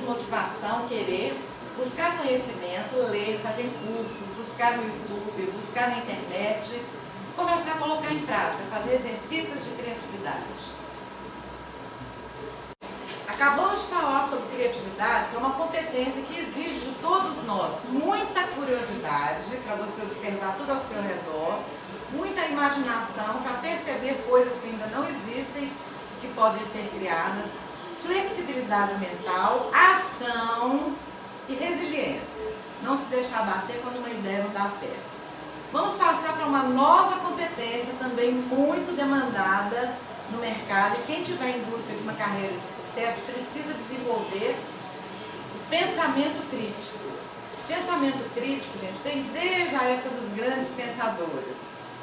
motivação, querer, buscar conhecimento, ler, fazer cursos, buscar no YouTube, buscar na internet e começar a colocar em prática, fazer exercícios de criatividade. Acabamos de falar sobre criatividade, que é uma competência que exige de todos nós muita curiosidade para você observar tudo ao seu redor, muita imaginação para perceber coisas que ainda não existem, que podem ser criadas, flexibilidade mental, ação e resiliência. Não se deixar bater quando uma ideia não dá certo. Vamos passar para uma nova competência também muito demandada no mercado, e quem estiver em busca de uma carreira de sucesso precisa desenvolver o pensamento crítico. Pensamento crítico, gente, vem desde a época dos grandes pensadores.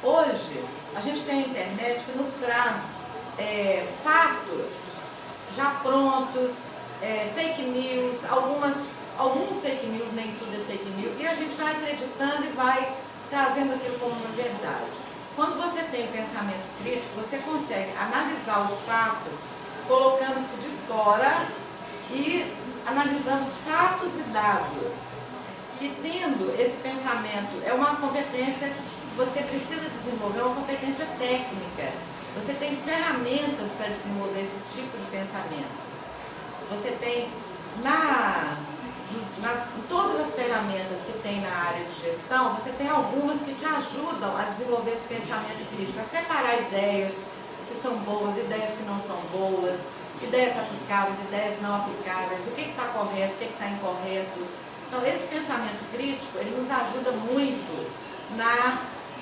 Hoje, a gente tem a internet que nos traz fatos já prontos, fake news, alguns fake news, nem tudo é fake news, e a gente vai acreditando e vai trazendo aquilo como uma verdade. Quando tem pensamento crítico, você consegue analisar os fatos colocando-se de fora e analisando fatos e dados. E tendo esse pensamento, é uma competência que você precisa desenvolver, uma competência técnica. Você tem ferramentas para desenvolver esse tipo de pensamento. Você tem todas as ferramentas que tem na área de gestão, você tem algumas que te ajudam a desenvolver esse pensamento crítico, a separar ideias que são boas, ideias que não são boas, ideias aplicáveis, ideias não aplicáveis, o que está correto, o que está incorreto. Então, esse pensamento crítico, ele nos ajuda muito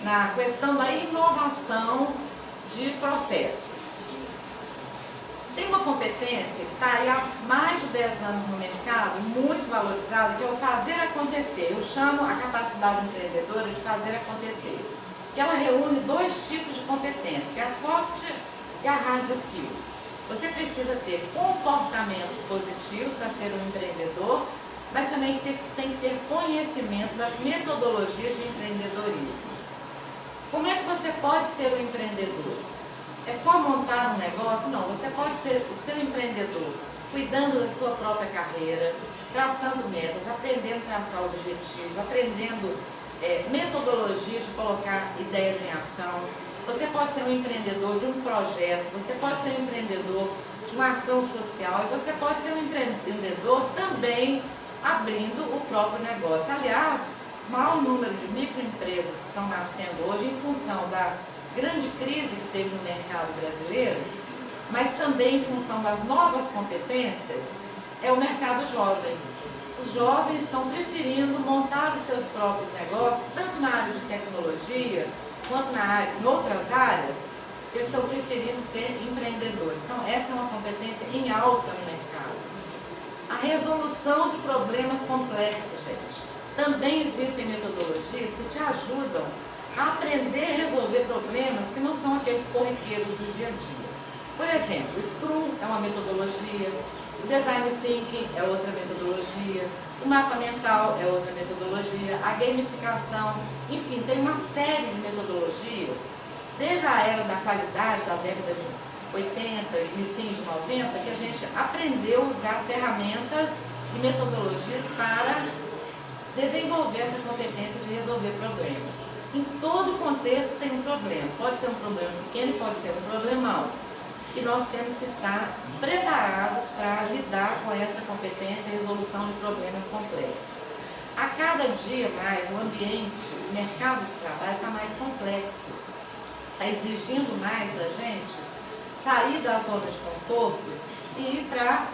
na questão da inovação de processos. Tem uma competência que está aí há mais de 10 anos no mercado, muito valorizada, que é o fazer acontecer. Eu chamo a capacidade empreendedora de fazer acontecer. Que ela reúne dois tipos de competência, que é a soft e a hard skill. Você precisa ter comportamentos positivos para ser um empreendedor, mas também tem que ter conhecimento das metodologias de empreendedorismo. Como é que você pode ser um empreendedor? É só montar um negócio? Não, você pode ser o seu empreendedor, cuidando da sua própria carreira, traçando metas, aprendendo a traçar objetivos, aprendendo metodologias de colocar ideias em ação. Você pode ser um empreendedor de um projeto, você pode ser um empreendedor de uma ação social e você pode ser um empreendedor também abrindo o próprio negócio. Aliás, o maior número de microempresas que estão nascendo hoje em função da grande crise que teve no mercado brasileiro, mas também em função das novas competências, é o mercado jovem. Os jovens estão preferindo montar os seus próprios negócios, tanto na área de tecnologia, quanto em outras áreas, eles estão preferindo ser empreendedores. Então, essa é uma competência em alta no mercado. A resolução de problemas complexos, gente. Também existem metodologias que te ajudam a aprender a resolver problemas que não são aqueles corriqueiros do dia a dia. Por exemplo, o Scrum é uma metodologia, o Design Thinking é outra metodologia, o mapa mental é outra metodologia, a gamificação, enfim, tem uma série de metodologias, desde a era da qualidade, da década de 80 e início de 90, que a gente aprendeu a usar ferramentas e metodologias para desenvolver essa competência de resolver problemas. Em todo contexto tem um problema, pode ser um problema pequeno, pode ser um problemão. E nós temos que estar preparados para lidar com essa competência e resolução de problemas complexos. A cada dia mais, o ambiente, o mercado de trabalho está mais complexo, está exigindo mais da gente sair da zona de conforto e ir para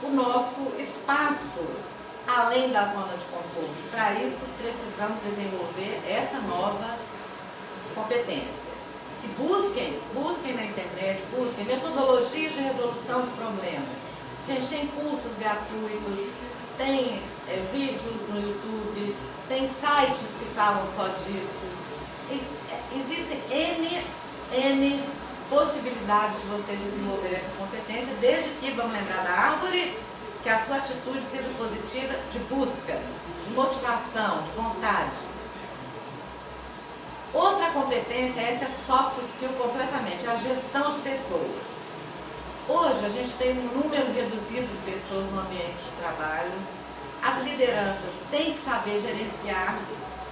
o nosso espaço além da zona de conforto. Para isso, precisamos desenvolver essa nova competência. E busquem na internet, busquem metodologias de resolução de problemas. Gente, tem cursos gratuitos, tem vídeos no YouTube, tem sites que falam só disso. E, existem N possibilidades de vocês desenvolverem essa competência, desde que, vamos lembrar da árvore, que a sua atitude seja positiva de busca, de motivação, de vontade. Outra competência, essa é soft skill completamente, a gestão de pessoas. Hoje a gente tem um número reduzido de pessoas no ambiente de trabalho. As lideranças têm que saber gerenciar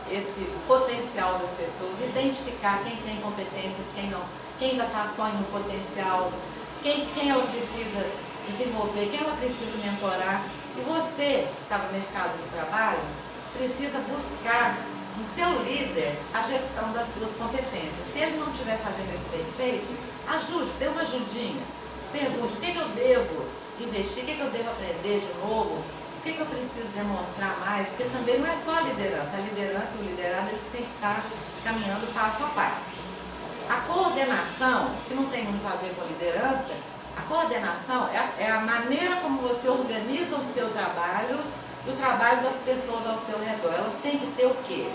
esse potencial das pessoas, identificar quem tem competências, quem não, quem ainda está só em um potencial, quem ela precisa desenvolver, quem ela precisa mentorar. E você que está no mercado de trabalho precisa buscar no seu líder a gestão das suas competências. Se ele não estiver fazendo isso bem feito, ajude, dê uma ajudinha. Pergunte o que eu devo investir, o que eu devo aprender de novo, o que eu preciso demonstrar mais, porque também não é só a liderança e o liderado eles têm que estar caminhando passo a passo. A coordenação, que não tem muito a ver com a liderança, a coordenação é a maneira como você organiza o seu trabalho e o trabalho das pessoas ao seu redor. Elas têm que ter o quê?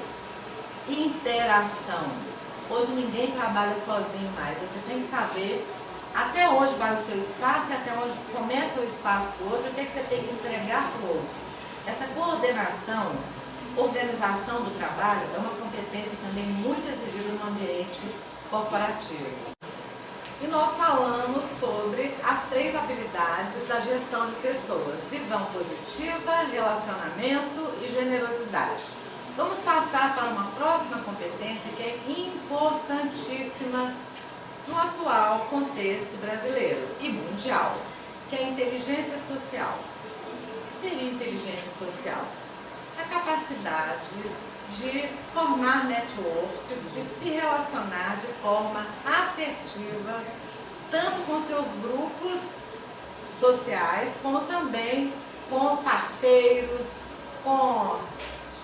Interação. Hoje ninguém trabalha sozinho mais. Você tem que saber até onde vai o seu espaço e até onde começa o espaço do outro, o que você tem que entregar para o outro. Essa coordenação, organização do trabalho é uma competência também muito exigida no ambiente corporativo. E nós falamos sobre as 3 habilidades da gestão de pessoas: visão positiva, relacionamento e generosidade. Vamos passar para uma próxima competência que é importantíssima no atual contexto brasileiro e mundial, que é a inteligência social. O que seria inteligência social? A capacidade de formar networks, de se relacionar de forma assertiva, tanto com seus grupos sociais, como também com parceiros, com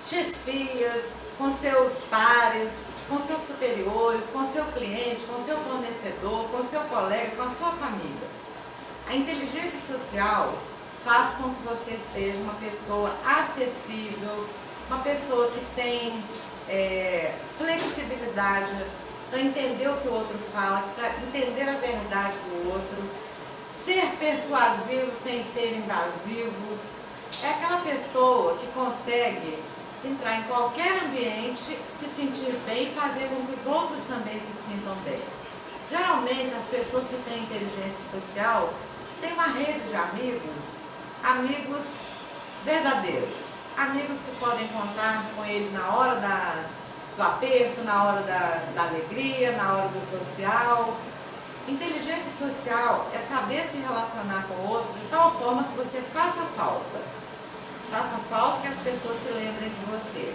chefias, com seus pares, com seus superiores, com seu cliente, com seu fornecedor, com seu colega, com a sua família. A inteligência social faz com que você seja uma pessoa acessível, uma pessoa que tem flexibilidade para entender o que o outro fala, para entender a verdade do outro, ser persuasivo sem ser invasivo. É aquela pessoa que consegue entrar em qualquer ambiente, se sentir bem e fazer com que os outros também se sintam bem. Geralmente as pessoas que têm inteligência social têm uma rede de amigos verdadeiros. Amigos que podem contar com ele na hora do aperto, na hora da alegria, na hora do social. Inteligência social é saber se relacionar com o outro de tal forma que você faça falta. Faça falta que as pessoas se lembrem de você.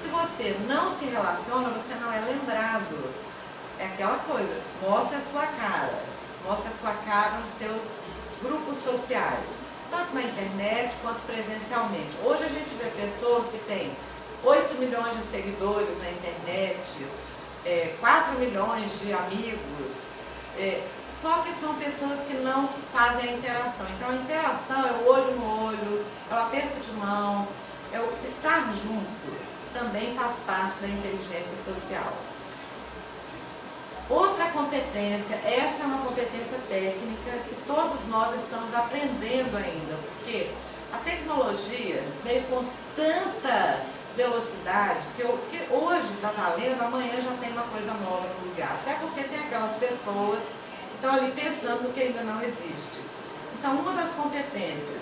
Se você não se relaciona, você não é lembrado. É aquela coisa, mostre a sua cara nos seus grupos sociais, tanto na internet quanto presencialmente. Hoje a gente vê pessoas que têm 8 milhões de seguidores na internet, 4 milhões de amigos, só que são pessoas que não fazem a interação. Então a interação é o olho no olho, é o aperto de mão, é o estar junto, também faz parte da inteligência social. Outra competência, essa é uma competência técnica que todos nós estamos aprendendo ainda, porque a tecnologia veio com tanta velocidade que hoje está valendo, amanhã já tem uma coisa nova no lugar. Até porque tem aquelas pessoas que estão ali pensando no que ainda não existe. Então, uma das competências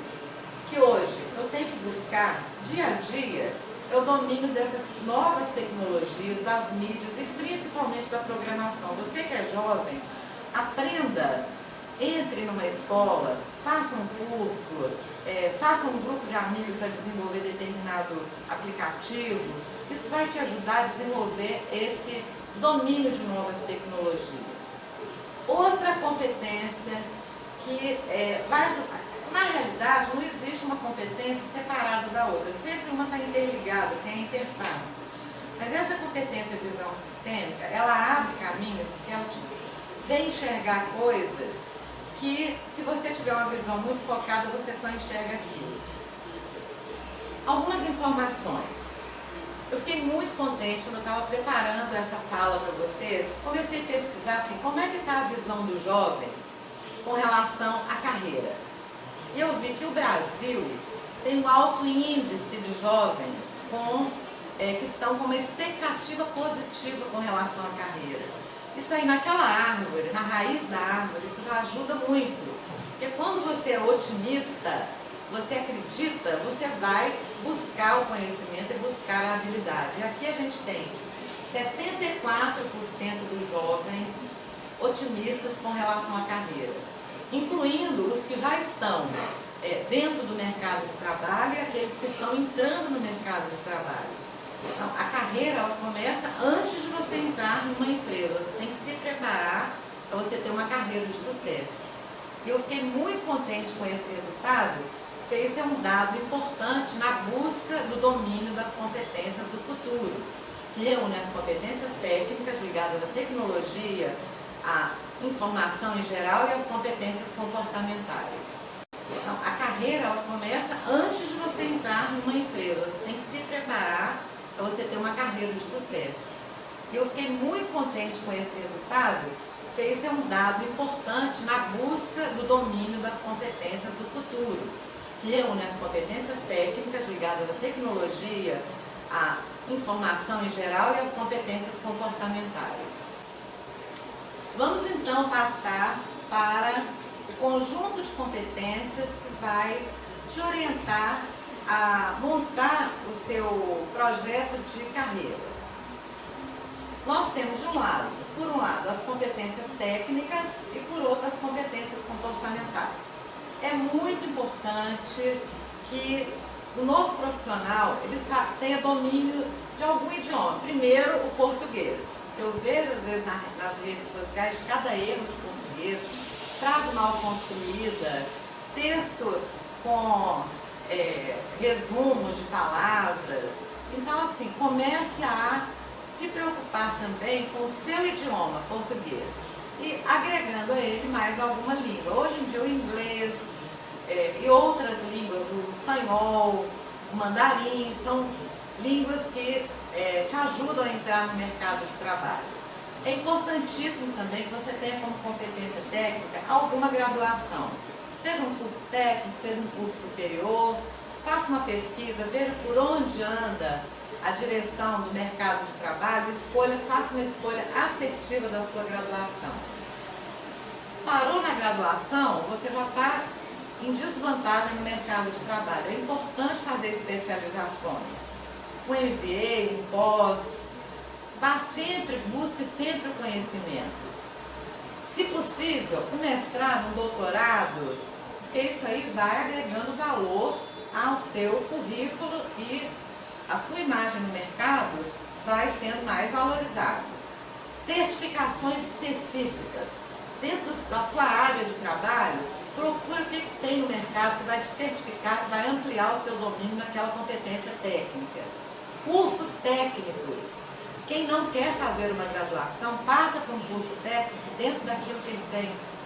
que hoje eu tenho que buscar dia a dia é o domínio dessas novas tecnologias, das mídias e principalmente da programação. Você que é jovem, aprenda, entre numa escola, faça um curso, faça um grupo de amigos para desenvolver determinado aplicativo. Isso vai te ajudar a desenvolver esse domínio de novas tecnologias. Outra competência que vai ajudar. Na realidade, não existe uma competência separada da outra, sempre uma está interligada, tem a interface. Mas essa competência de visão sistêmica, ela abre caminhos, porque ela te vem enxergar coisas que, se você tiver uma visão muito focada, você só enxerga aquilo. Algumas informações. Eu fiquei muito contente quando eu estava preparando essa fala para vocês, comecei a pesquisar assim, como é que está a visão do jovem com relação à carreira. E eu vi que o Brasil tem um alto índice de jovens que estão com uma expectativa positiva com relação à carreira. Isso aí naquela árvore, na raiz da árvore, isso já ajuda muito. Porque quando você é otimista, você acredita, você vai buscar o conhecimento e buscar a habilidade. E aqui a gente tem 74% dos jovens otimistas com relação à carreira, incluindo os que já estão dentro do mercado de trabalho e aqueles que estão entrando no mercado de trabalho. Então, a carreira ela começa antes de você entrar numa empresa. Você tem que se preparar para você ter uma carreira de sucesso. E eu fiquei muito contente com esse resultado, porque esse é um dado importante na busca do domínio das competências do futuro, que reúne as competências técnicas ligadas à tecnologia, à informação em geral e as competências comportamentais. Então, a carreira ela começa antes de você entrar numa empresa. Você tem que se preparar para você ter uma carreira de sucesso. E eu fiquei muito contente com esse resultado, porque esse é um dado importante na busca do domínio das competências do futuro, que reúne as competências técnicas ligadas à tecnologia, à informação em geral e as competências comportamentais. Vamos então passar para o conjunto de competências que vai te orientar a montar o seu projeto de carreira. Nós temos de um lado, por um lado, as competências técnicas e por outro as competências comportamentais. É muito importante que o novo profissional ele tenha domínio de algum idioma. Primeiro, o português. Eu vejo às vezes nas redes sociais cada erro de português, frase mal construída, texto com resumos de palavras. Então, assim, comece a se preocupar também com o seu idioma português e agregando a ele mais alguma língua. Hoje em dia o inglês e outras línguas, o espanhol, o mandarim, são línguas que te ajudam a entrar no mercado de trabalho. É importantíssimo também que você tenha como competência técnica alguma graduação, seja um curso técnico, seja um curso superior. Faça uma pesquisa, veja por onde anda a direção do mercado de trabalho, faça uma escolha assertiva da sua graduação. Parou na graduação, você já está em desvantagem no mercado de trabalho. É importante fazer especializações, um MBA, um pós, busque sempre o conhecimento. Se possível, um mestrado, um doutorado, porque isso aí vai agregando valor ao seu currículo e a sua imagem no mercado vai sendo mais valorizada. Certificações específicas. Dentro da sua área de trabalho, procure o que tem no mercado que vai te certificar, que vai ampliar o seu domínio naquela competência técnica. Cursos técnicos. Quem não quer fazer uma graduação, parta para um curso técnico dentro daquilo que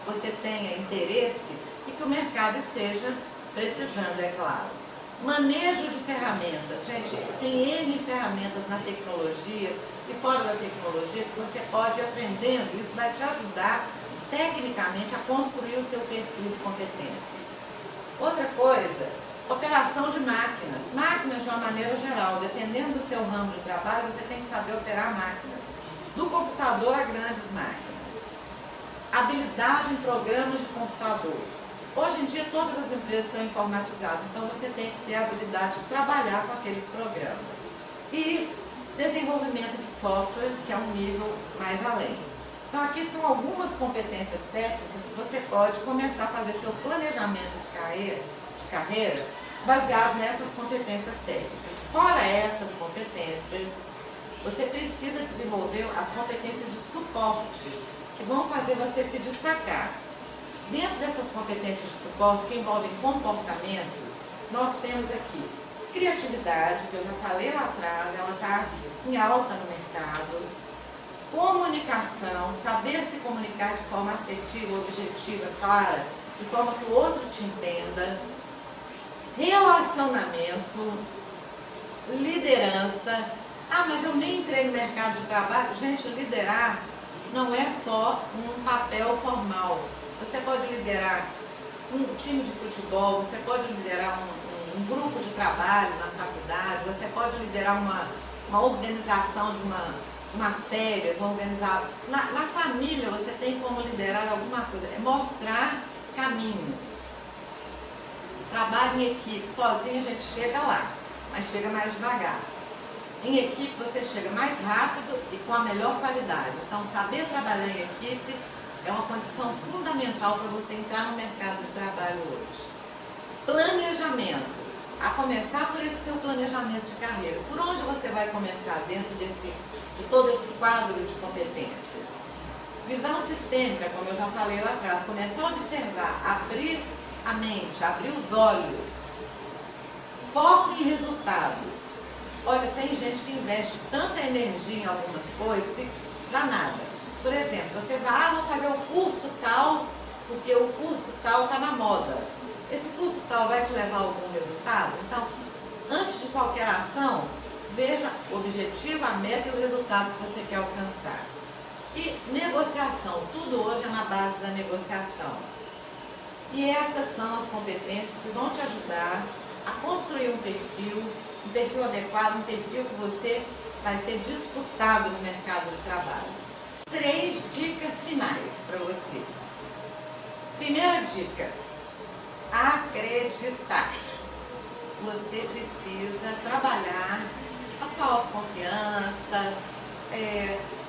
você tenha interesse e que o mercado esteja precisando, é claro. Manejo de ferramentas. Gente, tem N ferramentas na tecnologia e fora da tecnologia que você pode ir aprendendo. Isso vai te ajudar tecnicamente a construir o seu perfil de competências. Outra coisa, operação de máquinas. Máquinas de uma maneira geral, dependendo do seu ramo de trabalho, você tem que saber operar máquinas. Do computador a grandes máquinas. Habilidade em programas de computador. Hoje em dia todas as empresas estão informatizadas, então você tem que ter a habilidade de trabalhar com aqueles programas. E desenvolvimento de software, que é um nível mais além. Então aqui são algumas competências técnicas que você pode começar a fazer seu planejamento de carreira baseado nessas competências técnicas. Fora essas competências, você precisa desenvolver as competências de suporte, que vão fazer você se destacar. Dentro dessas competências de suporte que envolvem comportamento, nós temos aqui criatividade, que eu já falei lá atrás, ela está em alta no mercado. Comunicação, saber se comunicar de forma assertiva, objetiva, clara, de forma que o outro te entenda. Relacionamento, liderança. Ah, mas eu nem entrei no mercado de trabalho. Gente, liderar não é só um papel formal. Você pode liderar um time de futebol, você pode liderar um grupo de trabalho na faculdade, você pode liderar uma organização de umas férias, na família você tem como liderar alguma coisa, é mostrar caminhos. Trabalho em equipe, sozinho a gente chega lá, mas chega mais devagar. Em equipe você chega mais rápido e com a melhor qualidade. Então saber trabalhar em equipe é uma condição fundamental para você entrar no mercado de trabalho hoje. Planejamento. A começar por esse seu planejamento de carreira. Por onde você vai começar dentro de todo esse quadro de competências? Visão sistêmica, como eu já falei lá atrás. Começar a observar, abrir a mente, abrir os olhos. Foco em resultados. Olha, tem gente que investe tanta energia em algumas coisas e para nada. Por exemplo, você vai, vou fazer o curso tal, porque o curso tal está na moda. Esse curso tal vai te levar a algum resultado? Então, antes de qualquer ação, veja o objetivo, a meta e o resultado que você quer alcançar. E negociação, tudo hoje é na base da negociação. E essas são as competências que vão te ajudar a construir um perfil adequado, um perfil que você vai ser disputado no mercado de trabalho. 3 dicas finais. dica: acreditar. Você precisa trabalhar a sua autoconfiança,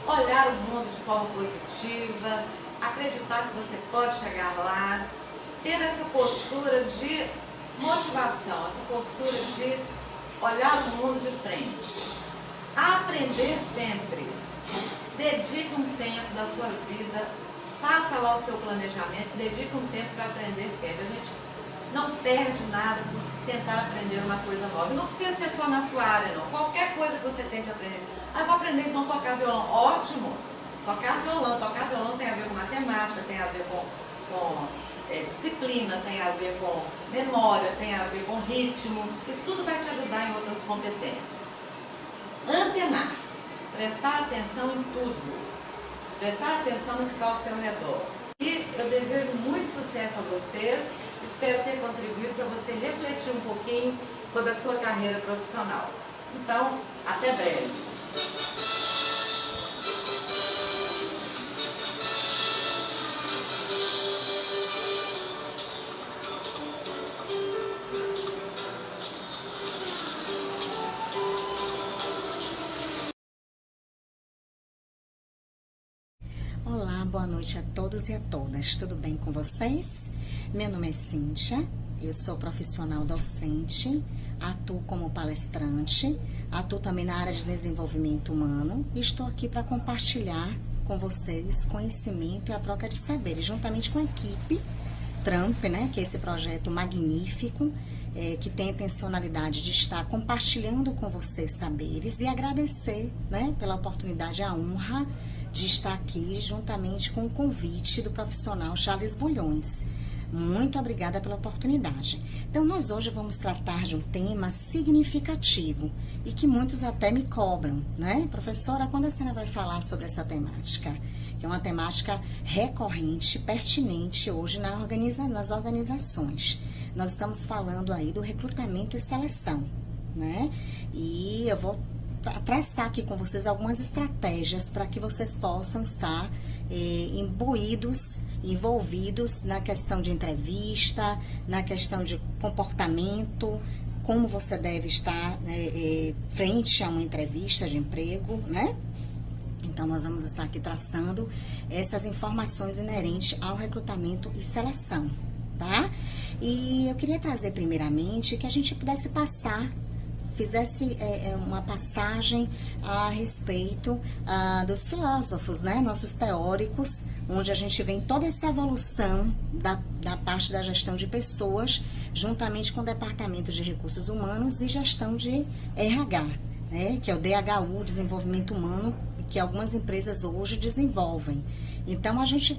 olhar o mundo de forma positiva, acreditar que você pode chegar lá, ter essa postura de motivação, essa postura de olhar o mundo de frente. Aprender sempre. Dedique um tempo da sua vida, faça lá o seu planejamento, dedique um tempo para aprender sempre. A gente não perde nada por tentar aprender uma coisa nova. Não precisa ser só na sua área, não. Qualquer coisa que você tente aprender. Ah, vou aprender então a tocar violão. Ótimo! Tocar violão tem a ver com matemática, tem a ver com disciplina, tem a ver com memória, tem a ver com ritmo. Isso tudo vai te ajudar em outras competências. Antenar-se, prestar atenção em tudo, prestar atenção no que está ao seu redor. E eu desejo muito sucesso a vocês, espero ter contribuído para você refletir um pouquinho sobre a sua carreira profissional. Então, até breve!
Olá, boa noite a todos e a todas. Tudo bem com vocês? Meu nome é Cíntia, eu sou profissional docente, atuo como palestrante, atuo também na área de desenvolvimento humano e estou aqui para compartilhar com vocês conhecimento e a troca de saberes, juntamente com a equipe Trump, né, que é esse projeto magnífico, que tem a intencionalidade de estar compartilhando com vocês saberes e agradecer, né, pela oportunidade, a honra de estar aqui juntamente com o convite do profissional Charles Bulhões. Muito obrigada pela oportunidade. Então, nós hoje vamos tratar de um tema significativo e que muitos até me cobram, né? Professora, quando a senhora vai falar sobre essa temática? Que é uma temática recorrente, pertinente hoje nas organizações. Nós estamos falando aí do recrutamento e seleção, né? E eu vou traçar aqui com vocês algumas estratégias para que vocês possam estar envolvidos na questão de entrevista, na questão de comportamento, como você deve estar frente a uma entrevista de emprego, né? Então, nós vamos estar aqui traçando essas informações inerentes ao recrutamento e seleção, tá? E eu queria trazer primeiramente que a gente pudesse fizesse uma passagem a respeito dos filósofos, né, nossos teóricos, onde a gente vê toda essa evolução da parte da gestão de pessoas, juntamente com o Departamento de Recursos Humanos e Gestão de RH, né, que é o DHU, Desenvolvimento Humano, que algumas empresas hoje desenvolvem. Então, a gente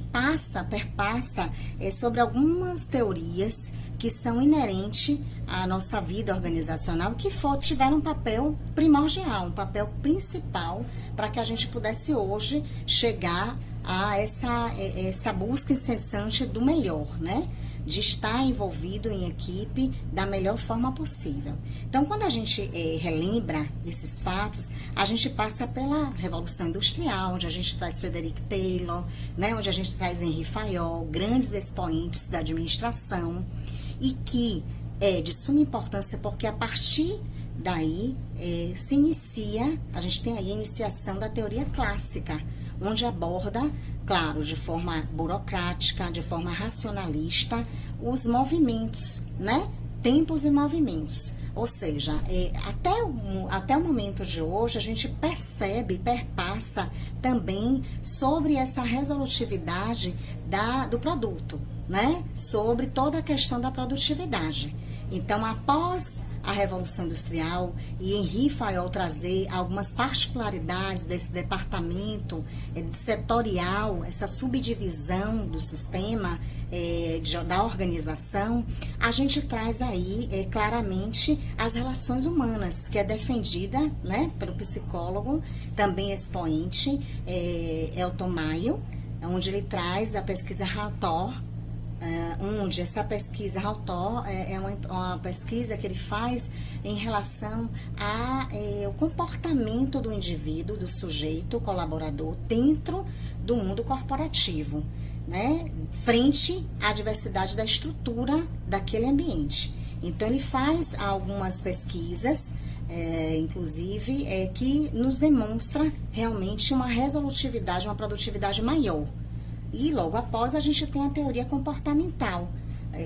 perpassa sobre algumas teorias que são inerentes à nossa vida organizacional, que tiveram um papel primordial, um papel principal para que a gente pudesse hoje chegar a essa busca incessante do melhor, né? De estar envolvido em equipe da melhor forma possível. Então, quando a gente relembra esses fatos, a gente passa pela Revolução Industrial, onde a gente traz Frederick Taylor, né, onde a gente traz Henri Fayol, grandes expoentes da administração, e que é de suma importância porque a partir daí se inicia, a gente tem aí a iniciação da teoria clássica, onde aborda, claro, de forma burocrática, de forma racionalista, os movimentos, né? Tempos e movimentos. Ou seja, até o momento de hoje, a gente perpassa também sobre essa resolutividade do produto, né? Sobre toda a questão da produtividade. Então, após a Revolução Industrial e Henri Fayol trazer algumas particularidades desse departamento setorial, essa subdivisão do sistema da organização, a gente traz aí claramente as relações humanas, que é defendida, né, pelo psicólogo, também expoente, Elton Mayo, onde ele traz a pesquisa Hawthorne, onde essa pesquisa Hawthorne é uma pesquisa que ele faz em relação ao comportamento do indivíduo, do sujeito colaborador, dentro do mundo corporativo, né? Frente à diversidade da estrutura daquele ambiente. Então, ele faz algumas pesquisas, inclusive, que nos demonstra realmente uma resolutividade, uma produtividade maior. E logo após a gente tem a teoria comportamental.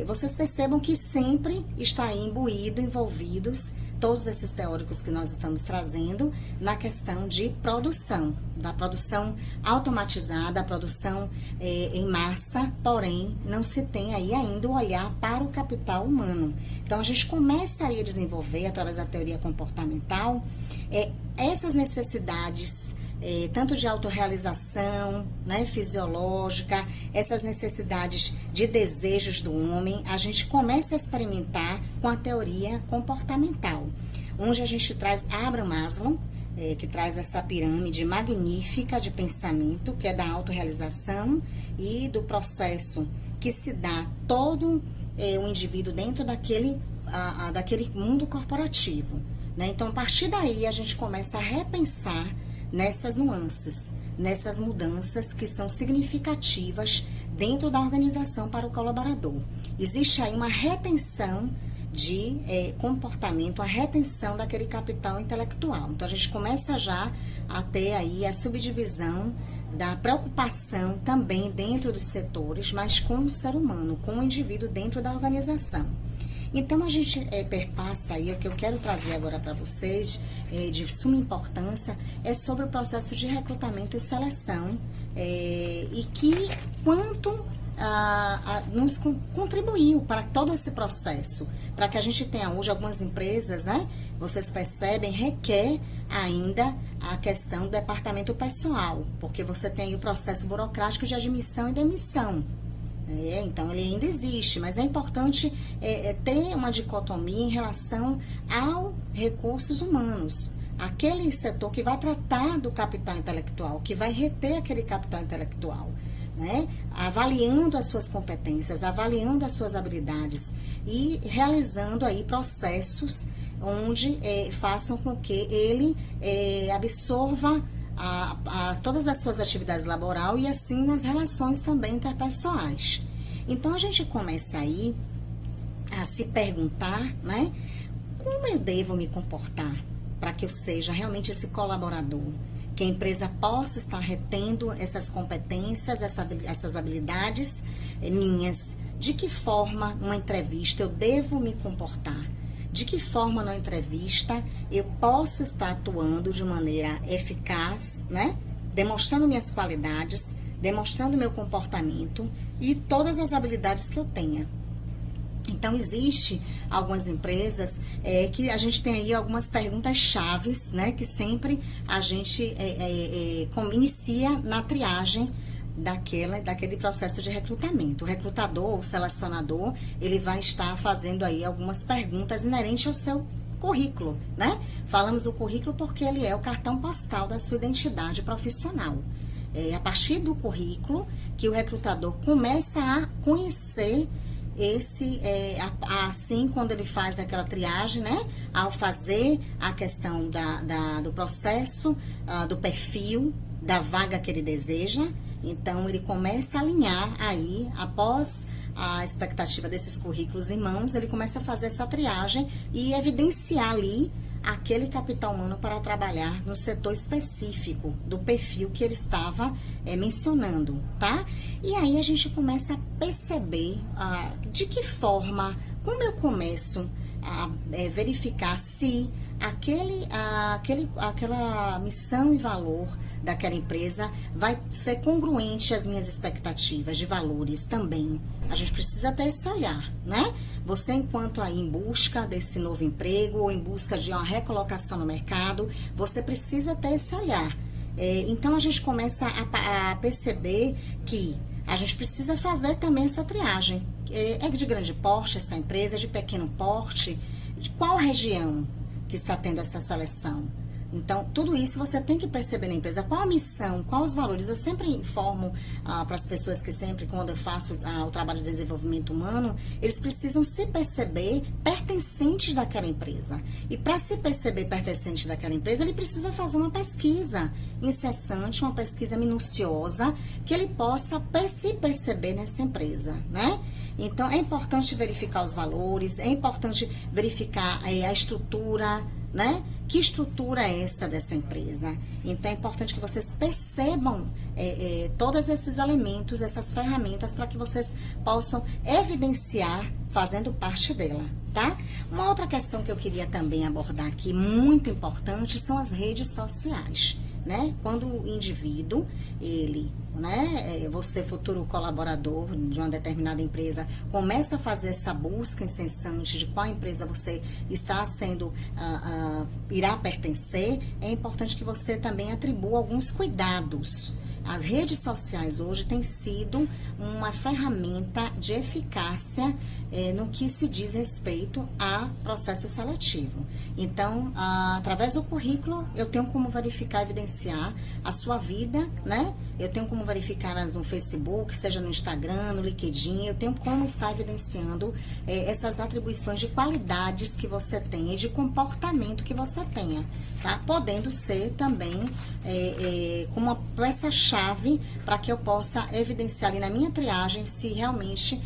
Vocês percebam que sempre está aí imbuído, envolvidos, todos esses teóricos que nós estamos trazendo, na questão de produção, da produção automatizada, a produção em massa, porém, não se tem aí ainda o olhar para o capital humano. Então, a gente começa aí a desenvolver, através da teoria comportamental, essas necessidades, tanto de autorrealização, né, fisiológica, essas necessidades de desejos do homem, a gente começa a experimentar com a teoria comportamental, onde a gente traz Abraham Maslow, que traz essa pirâmide magnífica de pensamento, que é da autorrealização e do processo que se dá todo o indivíduo dentro daquele mundo corporativo, né? Então, a partir daí, a gente começa a repensar nessas nuances, nessas mudanças que são significativas dentro da organização para o colaborador. Existe aí uma retenção de comportamento, a retenção daquele capital intelectual. Então, a gente começa já a ter aí a subdivisão da preocupação também dentro dos setores, mas com o ser humano, com o indivíduo dentro da organização. Então, a gente perpassa aí, o que eu quero trazer agora para vocês, de suma importância, é sobre o processo de recrutamento e seleção, e que quanto nos contribuiu para todo esse processo, para que a gente tenha hoje algumas empresas, né, vocês percebem, requer ainda a questão do departamento pessoal, porque você tem aí o processo burocrático de admissão e demissão. Então, ele ainda existe, mas é importante ter uma dicotomia em relação aos recursos humanos. Aquele setor que vai tratar do capital intelectual, que vai reter aquele capital intelectual, né? Avaliando as suas competências, avaliando as suas habilidades e realizando aí processos onde façam com que ele absorva todas as suas atividades laborais e assim nas relações também interpessoais. Então, a gente começa aí a se perguntar, né, como eu devo me comportar para que eu seja realmente esse colaborador, que a empresa possa estar retendo essas competências, essas habilidades minhas. De que forma, numa entrevista, eu devo me comportar? De que forma, na entrevista, eu posso estar atuando de maneira eficaz, né? Demonstrando minhas qualidades, demonstrando meu comportamento e todas as habilidades que eu tenha. Então, existe algumas empresas que a gente tem aí algumas perguntas chaves, né? Que sempre a gente inicia na triagem daquele processo de recrutamento. O recrutador, o selecionador, ele vai estar fazendo aí algumas perguntas inerentes ao seu currículo, né? Falamos do currículo porque ele é o cartão postal da sua identidade profissional. É a partir do currículo que o recrutador começa a conhecer assim, quando ele faz aquela triagem, né? Ao fazer a questão do processo, do perfil, da vaga que ele deseja. Então, ele começa a alinhar aí, após a expectativa desses currículos em mãos, ele começa a fazer essa triagem e evidenciar ali aquele capital humano para trabalhar no setor específico do perfil que ele estava mencionando, tá? E aí a gente começa a perceber de que forma, como eu começo a verificar se aquela missão e valor daquela empresa vai ser congruente às minhas expectativas de valores também. A gente precisa ter esse olhar, né? Você, enquanto aí em busca desse novo emprego ou em busca de uma recolocação no mercado, você precisa ter esse olhar. Então, a gente começa a perceber que a gente precisa fazer também essa triagem. É de grande porte essa empresa, é de pequeno porte? De qual região que está tendo essa seleção? Então, tudo isso você tem que perceber na empresa. Qual a missão, quais os valores? Eu sempre informo para as pessoas que sempre, quando eu faço o trabalho de desenvolvimento humano, eles precisam se perceber pertencentes daquela empresa. E para se perceber pertencente daquela empresa, ele precisa fazer uma pesquisa incessante, uma pesquisa minuciosa, que ele possa se perceber nessa empresa, né? Então, é importante verificar os valores, é importante verificar a estrutura, né? Que estrutura é essa dessa empresa? Então, é importante que vocês percebam todos esses elementos, essas ferramentas, para que vocês possam evidenciar fazendo parte dela, tá? Uma outra questão que eu queria também abordar aqui, muito importante, são as redes sociais, né? Quando o indivíduo, ele, né, você futuro colaborador de uma determinada empresa, começa a fazer essa busca incessante de qual empresa você está sendo, irá pertencer, é importante que você também atribua alguns cuidados. As redes sociais hoje têm sido uma ferramenta de eficácia no que se diz respeito a processo seletivo. Então, através do currículo, eu tenho como verificar, evidenciar a sua vida, né? Eu tenho como verificar no Facebook, seja no Instagram, no LinkedIn, eu tenho como estar evidenciando essas atribuições de qualidades que você tem e de comportamento que você tenha, tá? Podendo ser também como uma peça-chave para que eu possa evidenciar ali na minha triagem se realmente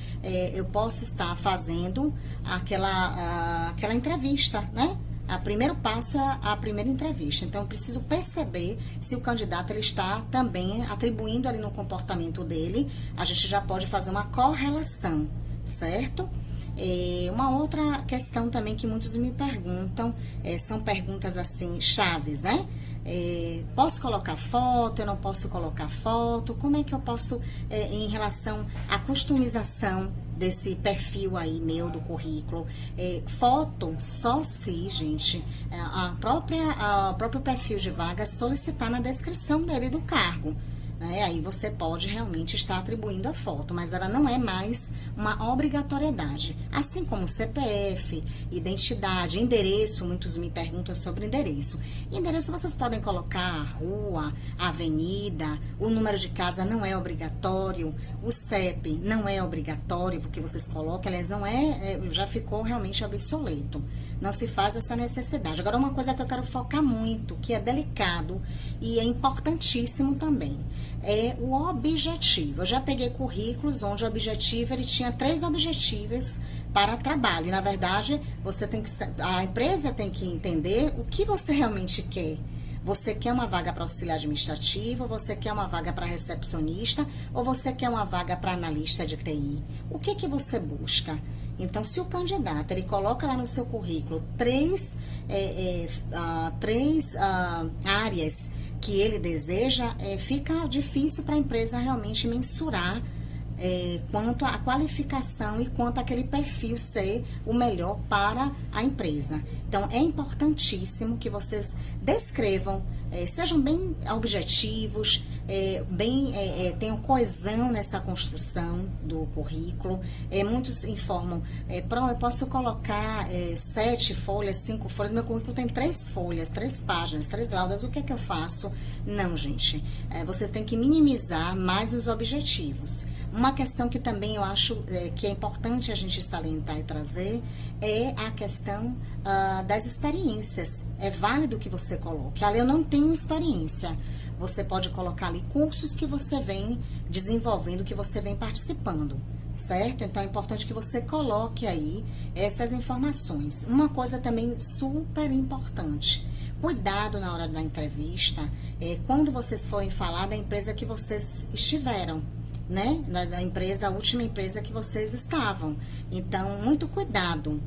eu posso estar fazendo aquela entrevista, né? O primeiro passo é a primeira entrevista. Então, eu preciso perceber se o candidato ele está também atribuindo ali no comportamento dele. A gente já pode fazer uma correlação, certo? Uma outra questão também que muitos me perguntam, são perguntas assim, chaves, né? Posso colocar foto, eu não posso colocar foto? Como é que eu posso, em relação à customização desse perfil aí meu do currículo? Foto só se, gente, o próprio perfil de vaga solicitar na descrição dele do cargo. Aí você pode realmente estar atribuindo a foto, mas ela não é mais uma obrigatoriedade. Assim como CPF, identidade, endereço, muitos me perguntam sobre endereço. Endereço vocês podem colocar a rua, a avenida, o número de casa não é obrigatório, o CEP não é obrigatório, porque vocês colocam, aliás, não já ficou realmente obsoleto. Não se faz essa necessidade. Agora, uma coisa que eu quero focar muito, que é delicado e é importantíssimo também, é o objetivo. Eu já peguei currículos onde o objetivo, ele tinha 3 objetivos para trabalho. E, na verdade, a empresa tem que entender o que você realmente quer. Você quer uma vaga para auxiliar administrativo, você quer uma vaga para recepcionista, ou você quer uma vaga para analista de TI? O que você busca? Então, se o candidato, ele coloca lá no seu currículo 3 áreas que ele deseja, fica difícil para a empresa realmente mensurar quanto à qualificação e quanto àquele perfil ser o melhor para a empresa. Então, é importantíssimo que vocês descrevam, sejam bem objetivos, tenham coesão nessa construção do currículo. Muitos informam, eu posso colocar 7 folhas, 5 folhas, meu currículo tem 3 folhas, 3 páginas, 3 laudas, o que é que eu faço? Não, gente, vocês têm que minimizar mais os objetivos. Uma questão que também eu acho que é importante a gente salientar e trazer é a questão das experiências. É válido que você coloque. Ali eu não tenho experiência. Você pode colocar ali cursos que você vem desenvolvendo, que você vem participando, certo? Então, é importante que você coloque aí essas informações. Uma coisa também super importante, cuidado na hora da entrevista, quando vocês forem falar da empresa que vocês estiveram, né? A última empresa que vocês estavam. Então, muito cuidado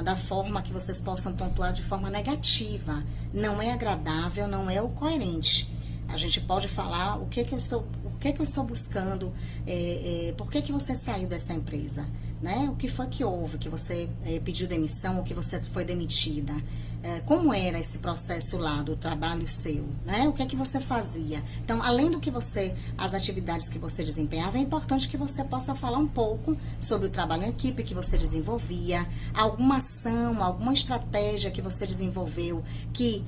da forma que vocês possam pontuar de forma negativa. Não é agradável, não é o coerente. A gente pode falar o que eu estou buscando, por que você saiu dessa empresa, né? O que foi que houve, que você pediu demissão ou que você foi demitida. como era esse processo lá do trabalho seu, né? O que é que você fazia? Então, além do que as atividades que você desempenhava, é importante que você possa falar um pouco sobre o trabalho em equipe que você desenvolvia, alguma ação, alguma estratégia que você desenvolveu que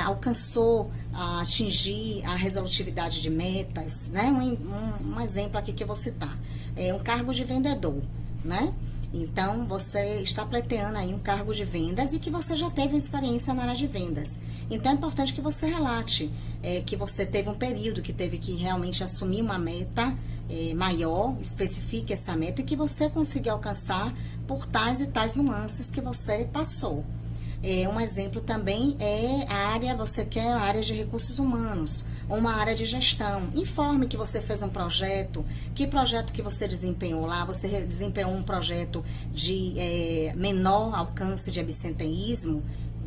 alcançou atingir a resolutividade de metas, né? Um exemplo aqui que eu vou citar, um cargo de vendedor, né? Então, você está pleiteando aí um cargo de vendas e que você já teve experiência na área de vendas. Então, é importante que você relate que você teve um período que teve que realmente assumir uma meta maior, especifique essa meta e que você conseguiu alcançar por tais e tais nuances que você passou. Um exemplo também é você quer a área de recursos humanos, ou uma área de gestão. Informe que você fez um projeto, que projeto que você desempenhou lá, você desempenhou um projeto de menor alcance de absenteísmo,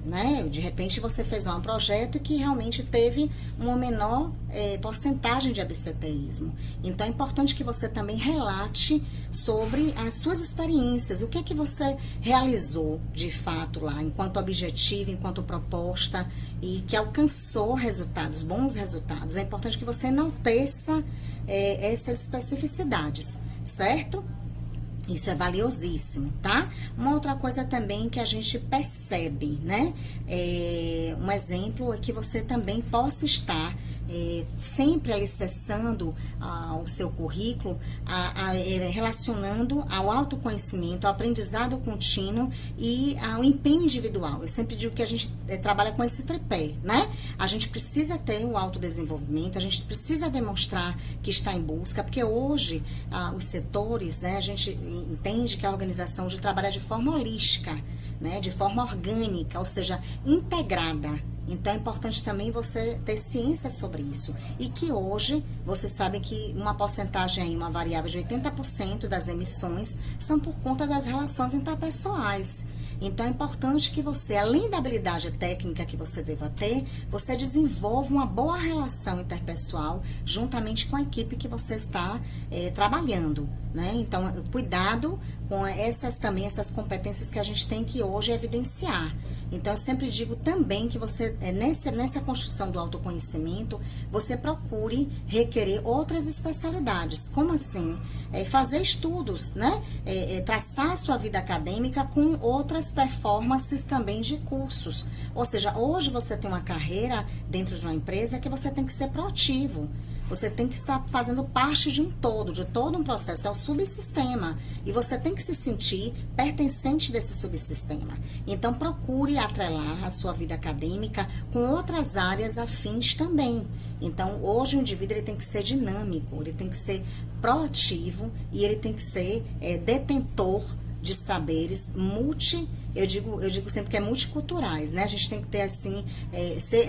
né? De repente você fez lá um projeto que realmente teve uma menor porcentagem de absenteísmo. Então é importante que você também relate sobre as suas experiências, o que é que você realizou de fato lá, enquanto objetivo, enquanto proposta, e que alcançou resultados, bons resultados. É importante que você enalteça essas especificidades, certo? Isso é valiosíssimo, tá? Uma outra coisa também que a gente percebe, né? Um exemplo é que você também possa estar sempre alicerçando o seu currículo, relacionando ao autoconhecimento, ao aprendizado contínuo e ao empenho individual. Eu sempre digo que a gente trabalha com esse tripé, né? A gente precisa ter o autodesenvolvimento, a gente precisa demonstrar que está em busca, porque hoje os setores, né, a gente entende que a organização de trabalha de forma holística, né, de forma orgânica, ou seja, integrada. Então, é importante também você ter ciência sobre isso. E que hoje, você sabe que uma porcentagem aí, uma variável de 80% das emissões são por conta das relações interpessoais. Então, é importante que você, além da habilidade técnica que você deva ter, você desenvolva uma boa relação interpessoal juntamente com a equipe que você está trabalhando, né? Então, cuidado com essas competências que a gente tem que hoje evidenciar. Então, eu sempre digo também que você, nessa construção do autoconhecimento, você procure requerer outras especialidades. Como assim? Fazer estudos, né? Traçar a sua vida acadêmica com outras performances também de cursos. Ou seja, hoje você tem uma carreira dentro de uma empresa que você tem que ser proativo. Você tem que estar fazendo parte de todo um processo, é o subsistema. E você tem que se sentir pertencente desse subsistema. Então, procure atrelar a sua vida acadêmica com outras áreas afins também. Então, hoje o indivíduo ele tem que ser dinâmico, ele tem que ser proativo e ele tem que ser detentor de saberes eu digo sempre que é multiculturais, né? A gente tem que ter assim,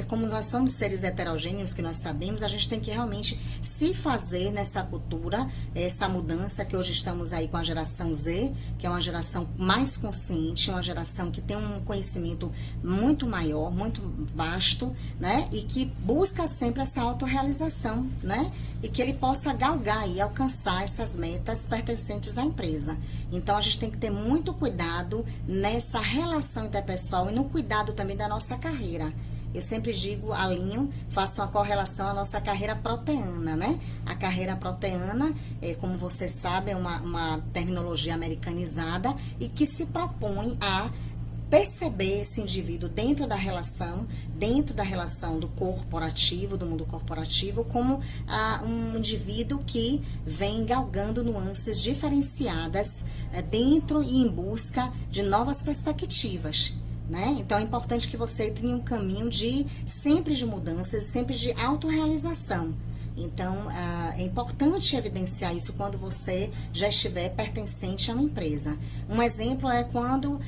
como nós somos seres heterogêneos, que nós sabemos, a gente tem que realmente se fazer nessa cultura, essa mudança que hoje estamos aí com a geração Z, que é uma geração mais consciente, uma geração que tem um conhecimento muito maior, muito vasto, né? E que busca sempre essa autorrealização, né? E que ele possa galgar e alcançar essas metas pertencentes à empresa. Então, a gente tem que ter muito cuidado nessa relação interpessoal e no cuidado também da nossa carreira. Eu sempre digo, alinho, faço uma correlação à nossa carreira proteana, né? A carreira proteana, como você sabe, é uma terminologia americanizada e que se propõe a perceber esse indivíduo dentro da relação do corporativo, do mundo corporativo, como um indivíduo que vem galgando nuances diferenciadas dentro e em busca de novas perspectivas, né? Então, é importante que você tenha um caminho sempre de mudanças, sempre de autorrealização. Então, é importante evidenciar isso quando você já estiver pertencente a uma empresa. Um exemplo é quando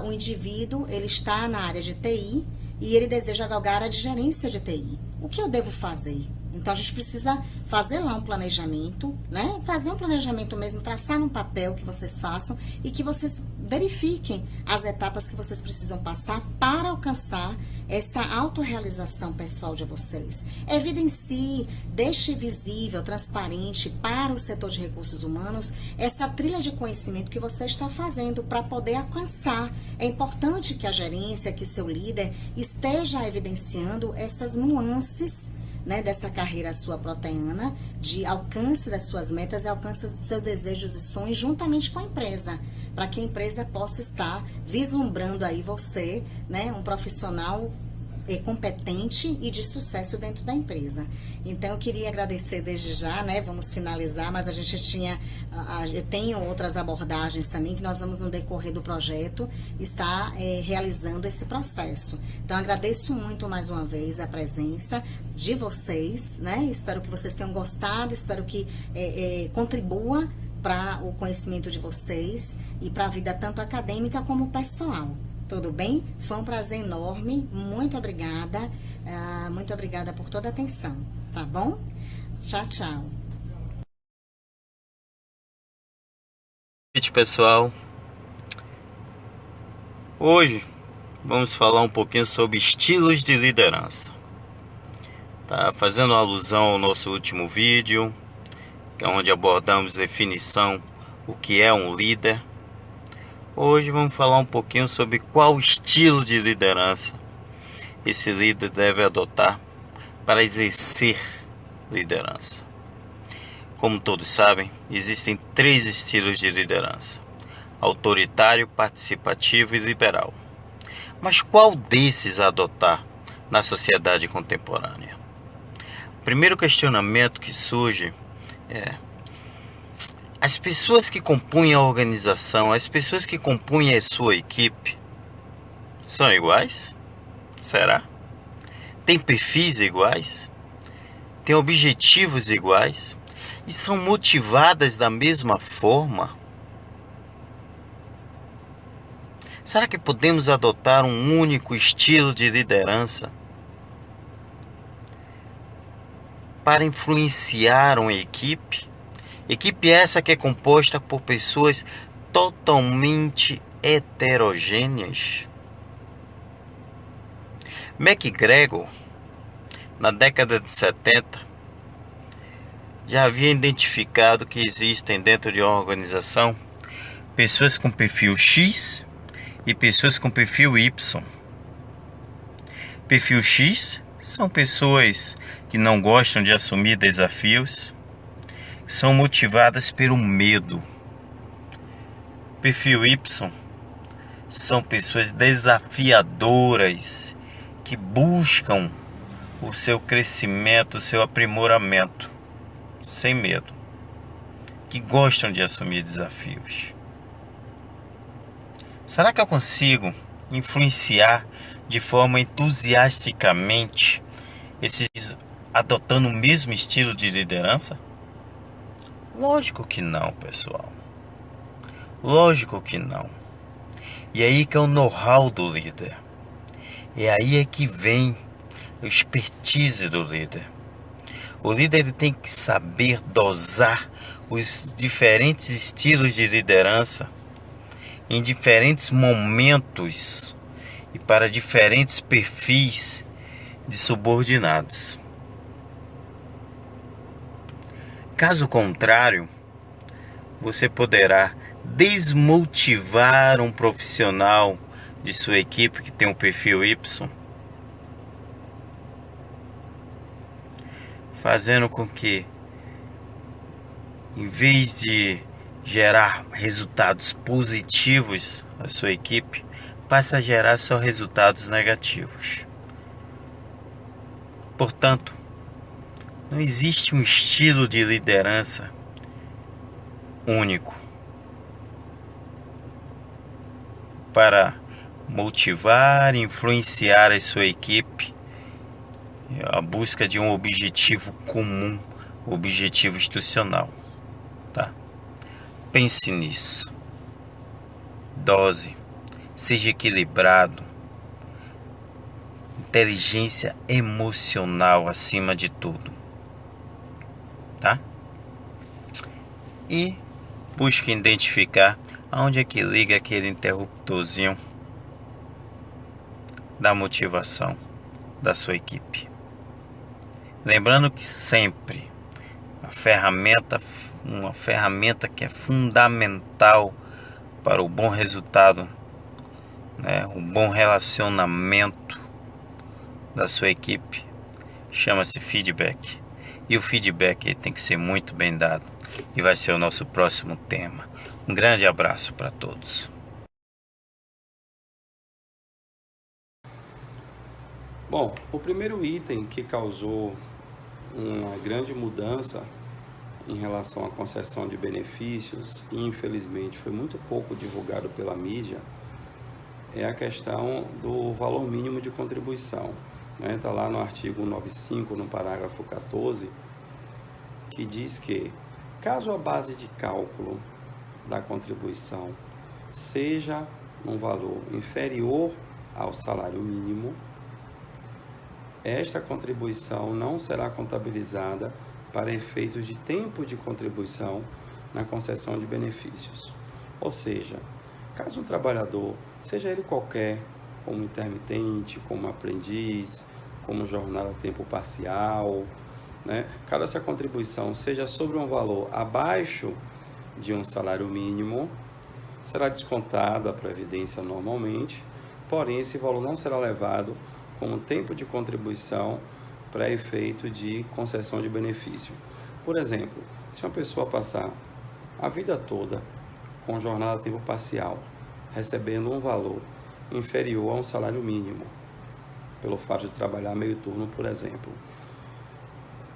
o indivíduo ele está na área de TI e ele deseja galgar a área de gerência de TI. O que eu devo fazer? Então, a gente precisa fazer lá um planejamento, né? Fazer um planejamento mesmo, traçar num papel que vocês façam e que vocês verifiquem as etapas que vocês precisam passar para alcançar essa autorrealização pessoal de vocês. Evidencie, deixe visível, transparente para o setor de recursos humanos essa trilha de conhecimento que você está fazendo para poder alcançar. É importante que a gerência, que o seu líder esteja evidenciando essas nuances, né, dessa carreira sua proteana, de alcance das suas metas e alcance dos seus desejos e sonhos juntamente com a empresa, para que a empresa possa estar vislumbrando aí você, né, um profissional competente e de sucesso dentro da empresa. Então, eu queria agradecer desde já, né, vamos finalizar, mas eu tenho outras abordagens também que nós vamos no decorrer do projeto estar realizando esse processo. Então, agradeço muito mais uma vez a presença de vocês, né, espero que vocês tenham gostado, espero que contribua para o conhecimento de vocês e para a vida tanto acadêmica como pessoal. Tudo bem? Foi um prazer enorme. Muito obrigada. Muito obrigada por toda a atenção. Tá bom? Tchau, tchau.
Boa noite, pessoal. Hoje vamos falar um pouquinho sobre estilos de liderança. Tá fazendo alusão ao nosso último vídeo, que é onde abordamos definição o que é um líder. Hoje vamos falar um pouquinho sobre qual estilo de liderança esse líder deve adotar para exercer liderança. Como todos sabem, existem 3 estilos de liderança: autoritário, participativo e liberal. Mas qual desses adotar na sociedade contemporânea? O primeiro questionamento que surge é: as pessoas que compõem a organização, as pessoas que compõem a sua equipe, são iguais? Será? Tem perfis iguais? Tem objetivos iguais? E são motivadas da mesma forma? Será que podemos adotar um único estilo de liderança para influenciar uma equipe? Equipe essa que é composta por pessoas totalmente heterogêneas. MacGregor, na década de 70, já havia identificado que existem dentro de uma organização pessoas com perfil X e pessoas com perfil Y. Perfil X são pessoas que não gostam de assumir desafios, são motivadas pelo medo. Perfil Y são pessoas desafiadoras que buscam o seu crescimento, o seu aprimoramento, sem medo, que gostam de assumir desafios. Será que eu consigo influenciar de forma entusiasticamente esses adotando o mesmo estilo de liderança? Lógico que não, pessoal. Lógico que não. E aí que é o know-how do líder. E aí é que vem a expertise do líder. O líder ele tem que saber dosar os diferentes estilos de liderança em diferentes momentos e para diferentes perfis de subordinados. Caso contrário, você poderá desmotivar um profissional de sua equipe que tem um perfil Y, fazendo com que, em vez de gerar resultados positivos à sua equipe, passe a gerar só resultados negativos. Portanto, não existe um estilo de liderança único para motivar e influenciar a sua equipe a busca de um objetivo comum, objetivo institucional, tá? Pense nisso. Dose, seja equilibrado. Inteligência emocional acima de tudo, tá? E busque identificar aonde é que liga aquele interruptorzinho da motivação da sua equipe. Lembrando que sempre uma ferramenta que é fundamental para o bom resultado, né, o bom relacionamento da sua equipe, chama-se feedback. E o feedback tem que ser muito bem dado. E vai ser o nosso próximo tema. Um grande abraço para todos.
Bom, o primeiro item que causou uma grande mudança em relação à concessão de benefícios, e infelizmente foi muito pouco divulgado pela mídia, é a questão do valor mínimo de contribuição. Está lá no artigo 95, no parágrafo 14, que diz que, caso a base de cálculo da contribuição seja um valor inferior ao salário mínimo, esta contribuição não será contabilizada para efeitos de tempo de contribuição na concessão de benefícios. Ou seja, caso um trabalhador, seja ele qualquer, como intermitente, como aprendiz, como jornada a tempo parcial, caso essa contribuição seja sobre um valor abaixo de um salário mínimo, será descontado a previdência normalmente, porém esse valor não será levado como tempo de contribuição para efeito de concessão de benefício. Por exemplo, se uma pessoa passar a vida toda com jornada a tempo parcial, recebendo um valor inferior a um salário mínimo, pelo fato de trabalhar meio turno, por exemplo,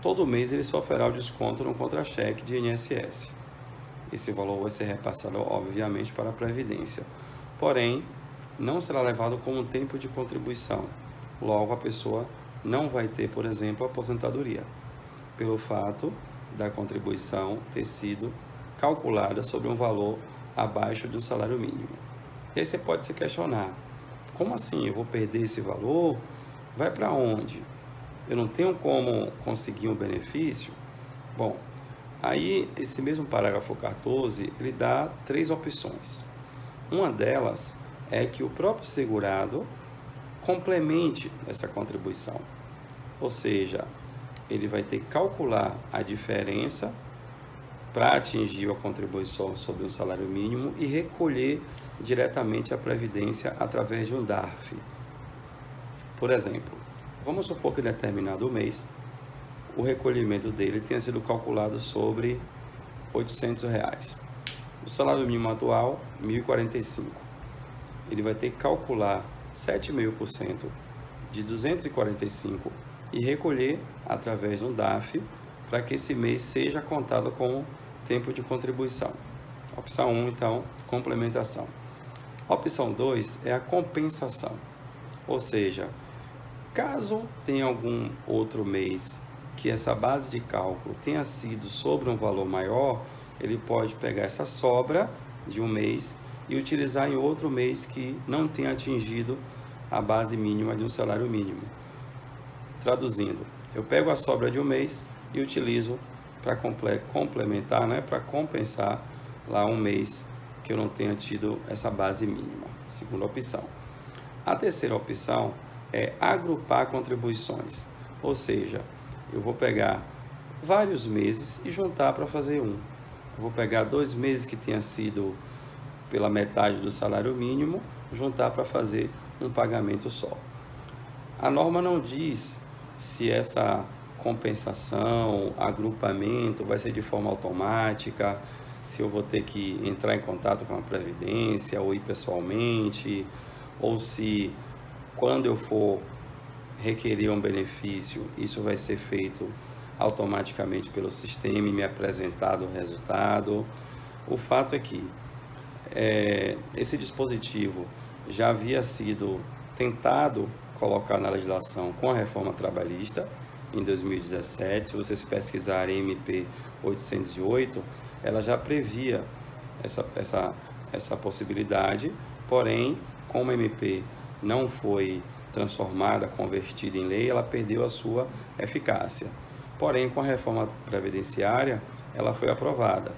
todo mês ele sofrerá o desconto no contra-cheque de INSS. Esse valor vai ser repassado, obviamente, para a Previdência. Porém, não será levado como tempo de contribuição. Logo, a pessoa não vai ter, por exemplo, aposentadoria, pelo fato da contribuição ter sido calculada sobre um valor abaixo do salário mínimo. E aí você pode se questionar, como assim? Eu vou perder esse valor? Vai para onde? Eu não tenho como conseguir um benefício? Bom, aí esse mesmo parágrafo 14, ele dá 3 opções. Uma delas é que o próprio segurado complemente essa contribuição. Ou seja, ele vai ter que calcular a diferença para atingir a contribuição sobre o salário mínimo e recolher diretamente a Previdência através de um DARF. Por exemplo, vamos supor que em determinado mês o recolhimento dele tenha sido calculado sobre R$ 800. O salário mínimo atual, R$ 1.045. Ele vai ter que calcular 7,5% de 245 e recolher através de um DARF para que esse mês seja contado como tempo de contribuição. Opção 1, então, complementação. Opção 2 é a compensação, ou seja, caso tenha algum outro mês que essa base de cálculo tenha sido sobre um valor maior, ele pode pegar essa sobra de um mês e utilizar em outro mês que não tenha atingido a base mínima de um salário mínimo. Traduzindo, eu pego a sobra de um mês e utilizo para complementar, para compensar lá um mês que eu não tenha tido essa base mínima. Segunda opção. A terceira opção é agrupar contribuições, ou seja, eu vou pegar vários meses e juntar para fazer um. Eu vou pegar 2 meses que tenha sido pela metade do salário mínimo, juntar para fazer um pagamento só. A norma não diz se essa compensação, agrupamento vai ser de forma automática, se eu vou ter que entrar em contato com a Previdência ou ir pessoalmente, ou se quando eu for requerer um benefício, isso vai ser feito automaticamente pelo sistema e me apresentado o resultado. O fato é que esse dispositivo já havia sido tentado colocar na legislação com a reforma trabalhista em 2017. Se vocês pesquisarem MP 808, ela já previa essa possibilidade, porém, como a MP não foi transformada, convertida em lei, ela perdeu a sua eficácia. Porém, com a reforma previdenciária, ela foi aprovada.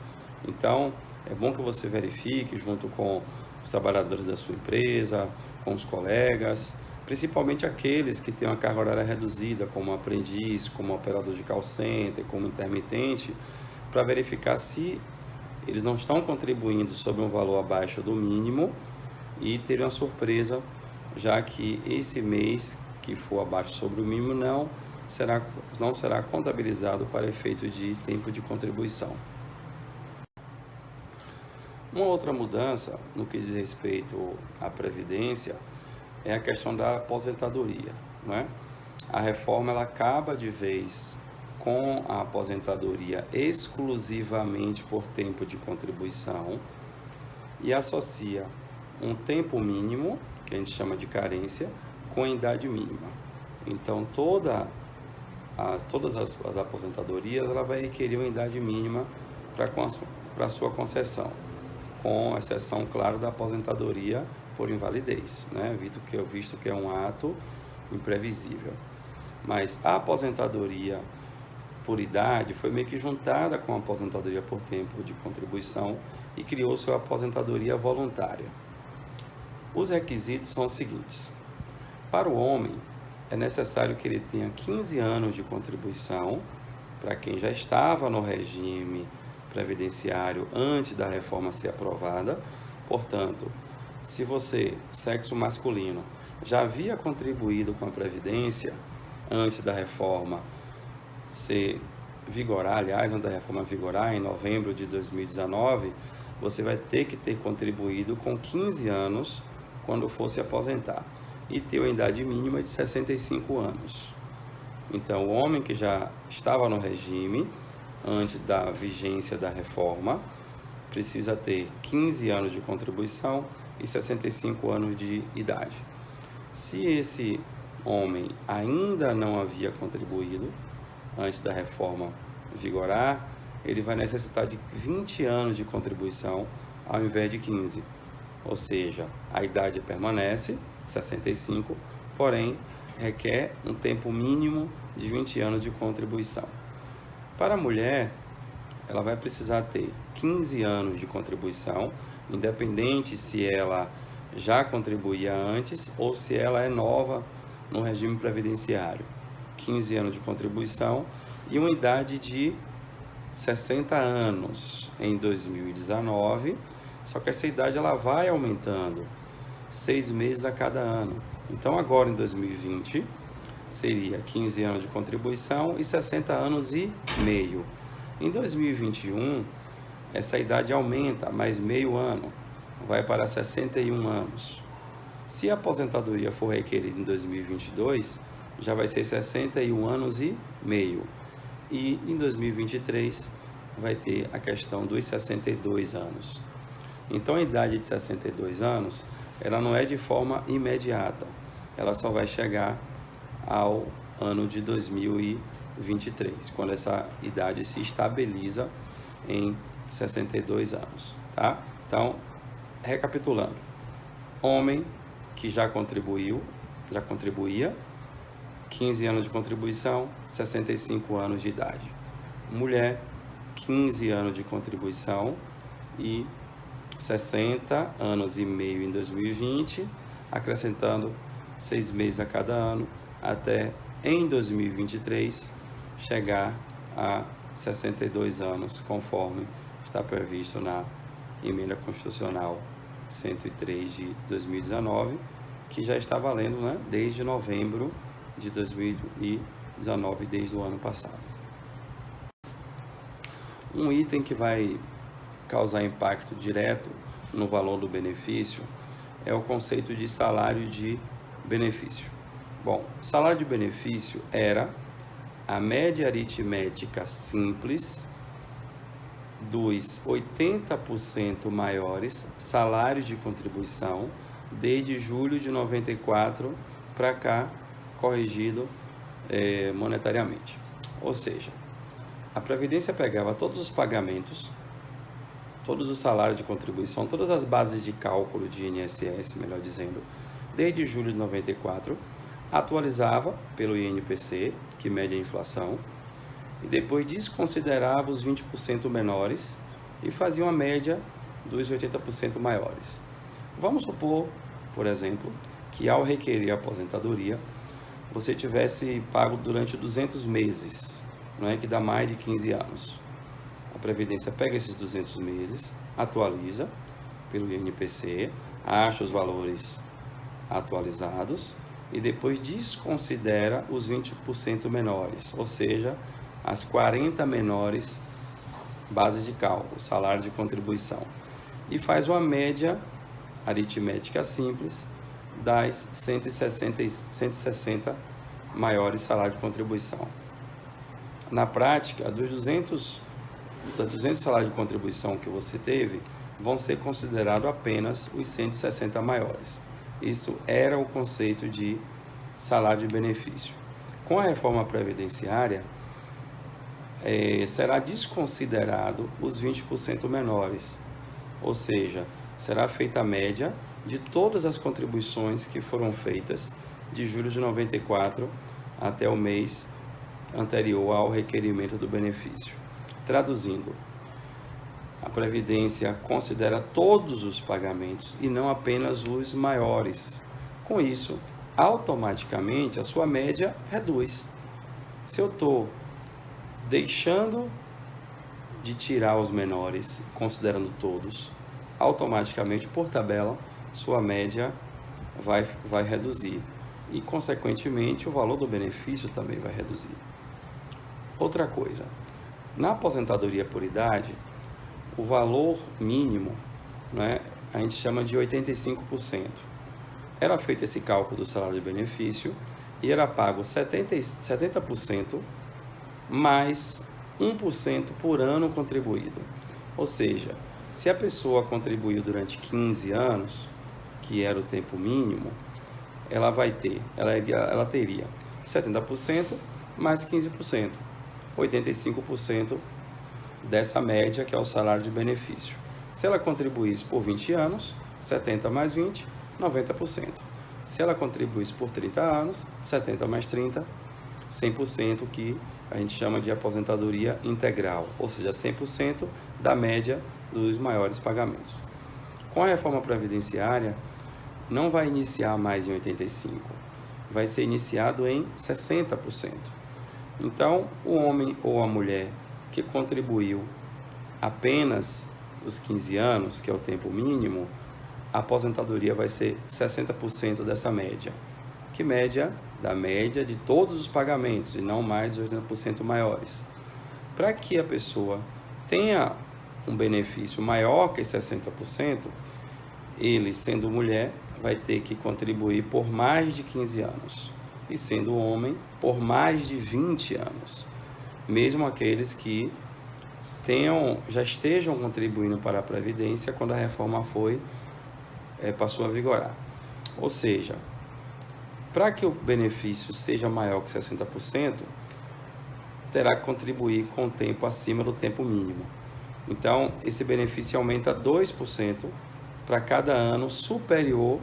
Então, é bom que você verifique junto com os trabalhadores da sua empresa, com os colegas, principalmente aqueles que têm uma carga horária reduzida, como aprendiz, como operador de call center, como intermitente, para verificar se eles não estão contribuindo sobre um valor abaixo do mínimo e ter uma surpresa, já que esse mês que for abaixo sobre o mínimo não será contabilizado para efeito de tempo de contribuição. Uma outra mudança no que diz respeito à Previdência é a questão da aposentadoria, não é? A reforma ela acaba de vez com a aposentadoria exclusivamente por tempo de contribuição e associa um tempo mínimo, que a gente chama de carência, com a idade mínima. Então, todas as aposentadorias ela vai requerer uma idade mínima para sua concessão, com exceção, claro, da aposentadoria por invalidez, né? Visto que é um ato imprevisível. Mas a aposentadoria por idade foi meio que juntada com a aposentadoria por tempo de contribuição e criou-se a aposentadoria voluntária. Os requisitos são os seguintes: para o homem, é necessário que ele tenha 15 anos de contribuição, para quem já estava no regime previdenciário antes da reforma ser aprovada. Portanto, se você, sexo masculino, já havia contribuído com a Previdência antes da reforma antes da reforma vigorar, em novembro de 2019, você vai ter que ter contribuído com 15 anos quando for se aposentar e ter uma idade mínima de 65 anos. Então, o homem que já estava no regime antes da vigência da reforma precisa ter 15 anos de contribuição e 65 anos de idade. Se esse homem ainda não havia contribuído antes da reforma vigorar, ele vai necessitar de 20 anos de contribuição ao invés de 15. Ou seja, a idade permanece, 65, porém requer um tempo mínimo de 20 anos de contribuição. Para a mulher, ela vai precisar ter 15 anos de contribuição, independente se ela já contribuía antes ou se ela é nova no regime previdenciário. 15 anos de contribuição e uma idade de 60 anos em 2019, só que essa idade ela vai aumentando 6 meses a cada ano. Então agora em 2020 seria 15 anos de contribuição e 60 anos e meio. Em 2021 essa idade aumenta mais meio ano, vai para 61 anos. Se a aposentadoria for requerida em 2022, já vai ser 61 anos e meio. E em 2023 vai ter a questão dos 62 anos. Então a idade de 62 anos, ela não é de forma imediata. Ela só vai chegar ao ano de 2023, quando essa idade se estabiliza em 62 anos, tá? Então, recapitulando. Homem que já contribuía, 15 anos de contribuição, 65 anos de idade. Mulher, 15 anos de contribuição e 60 anos e meio em 2020, acrescentando 6 meses a cada ano, até em 2023 chegar a 62 anos, conforme está previsto na Emenda Constitucional 103 de 2019, que já está valendo, né, desde novembro de 2019, desde o ano passado. Um item que vai causar impacto direto no valor do benefício é o conceito de salário de benefício. Bom, salário de benefício era a média aritmética simples dos 80% maiores salários de contribuição desde julho de 94 para cá, corrigido monetariamente. Ou seja, a Previdência pegava todos os pagamentos, todos os salários de contribuição, todas as bases de cálculo de INSS, melhor dizendo, desde julho de 94, atualizava pelo INPC, que mede a inflação, e depois desconsiderava os 20% menores e fazia uma média dos 80% maiores. Vamos supor, por exemplo, que ao requerer a aposentadoria, você tivesse pago durante 200 meses, não é? Que dá mais de 15 anos. A Previdência pega esses 200 meses, atualiza pelo INPC, acha os valores atualizados e depois desconsidera os 20% menores, ou seja, as 40 menores base de cálculo, salário de contribuição, e faz uma média aritmética simples das 160 maiores salários de contribuição. Na prática, dos 200 salários de contribuição que você teve, vão ser considerados apenas os 160 maiores. Isso era o conceito de salário de benefício. Com a reforma previdenciária, será desconsiderado os 20% menores, ou seja, será feita a média de todas as contribuições que foram feitas de julho de 94 até o mês anterior ao requerimento do benefício. Traduzindo, a Previdência considera todos os pagamentos e não apenas os maiores. Com isso, automaticamente a sua média reduz. Se eu estou deixando de tirar os menores, considerando todos, automaticamente, por tabela, sua média vai reduzir. E, consequentemente, o valor do benefício também vai reduzir. Outra coisa, na aposentadoria por idade, o valor mínimo, né, a gente chama de 85%. Era feito esse cálculo do salário de benefício e era pago 70% mais 1% por ano contribuído. Ou seja, se a pessoa contribuiu durante 15 anos, que era o tempo mínimo, ela teria 70% mais 15%, 85% dessa média, que é o salário de benefício. Se ela contribuísse por 20 anos, 70 mais 20, 90%. Se ela contribuísse por 30 anos, 70 mais 30, 100%, que a gente chama de aposentadoria integral, ou seja, 100% da média dos maiores pagamentos. Com a reforma previdenciária, não vai iniciar mais em 85%, vai ser iniciado em 60%. Então, o homem ou a mulher que contribuiu apenas os 15 anos, que é o tempo mínimo, a aposentadoria vai ser 60% dessa média. Que média? Da média de todos os pagamentos e não mais de 80% maiores. Para que a pessoa tenha um benefício maior que 60%, ele, sendo mulher, vai ter que contribuir por mais de 15 anos. E sendo homem, por mais de 20 anos. Mesmo aqueles que já estejam contribuindo para a Previdência quando a reforma passou a vigorar. Ou seja, para que o benefício seja maior que 60%, terá que contribuir com o tempo acima do tempo mínimo. Então, esse benefício aumenta 2% para cada ano superior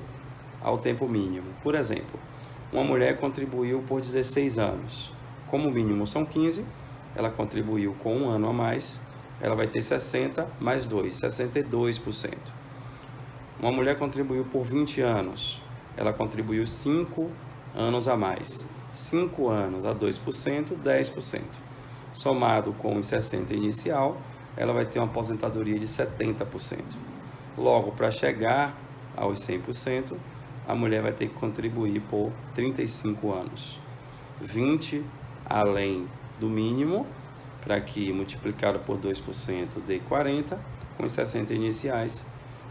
ao tempo mínimo. Por exemplo, uma mulher contribuiu por 16 anos. Como o mínimo são 15, ela contribuiu com um ano a mais, ela vai ter 60 mais 2, 62%. Uma mulher contribuiu por 20 anos, ela contribuiu 5 anos a mais. 5 anos a 2%, 10%. Somado com os 60 inicial, ela vai ter uma aposentadoria de 70%. Logo, para chegar aos 100%, a mulher vai ter que contribuir por 35 anos. 20 além do mínimo, para que multiplicado por 2% dê 40, com os 60 iniciais,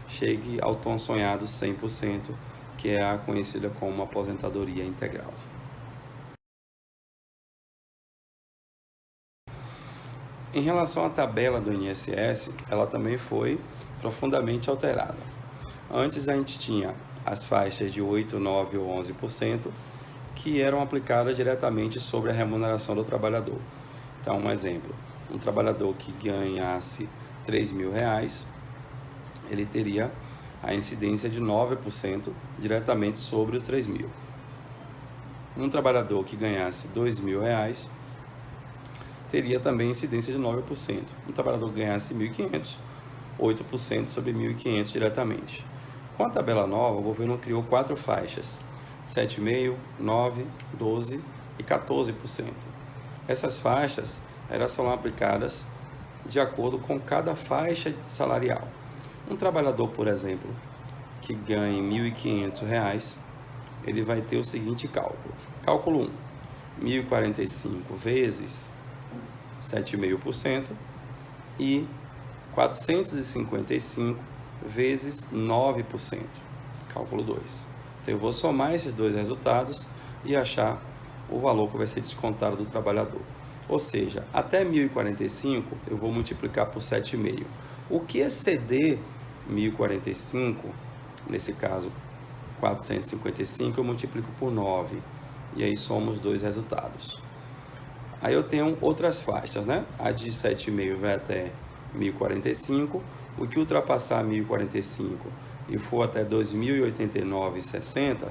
chegue ao tão sonhado 100%, que é a conhecida como aposentadoria integral. Em relação à tabela do INSS, ela também foi profundamente alterada. Antes a gente tinha as faixas de 8%, 9% ou 11%, que eram aplicadas diretamente sobre a remuneração do trabalhador. Então, um exemplo, um trabalhador que ganhasse R$3.000, ele teria a incidência de 9% diretamente sobre os 3.000. Um trabalhador que ganhasse R$2.000 teria também incidência de 9%. Um trabalhador que ganhasse 1.500, 8% sobre 1.500 diretamente. Com a tabela nova, o governo criou 4 faixas. 7,5%, 9%, 12% e 14%. Essas faixas, elas são aplicadas de acordo com cada faixa salarial. Um trabalhador, por exemplo, que ganhe R$ 1.500, ele vai ter o seguinte cálculo. Cálculo 1, 1.045 vezes 7,5% e 455 vezes 9%. Cálculo 2. Então, eu vou somar esses dois resultados e achar o valor que vai ser descontado do trabalhador. Ou seja, até 1.045 eu vou multiplicar por 7,5. O que exceder 1.045, nesse caso 455, eu multiplico por 9. E aí somo os dois resultados. Aí eu tenho outras faixas, né? A de 7,5 vai até 1.045. O que ultrapassar 1.045 e for até 2.089,60,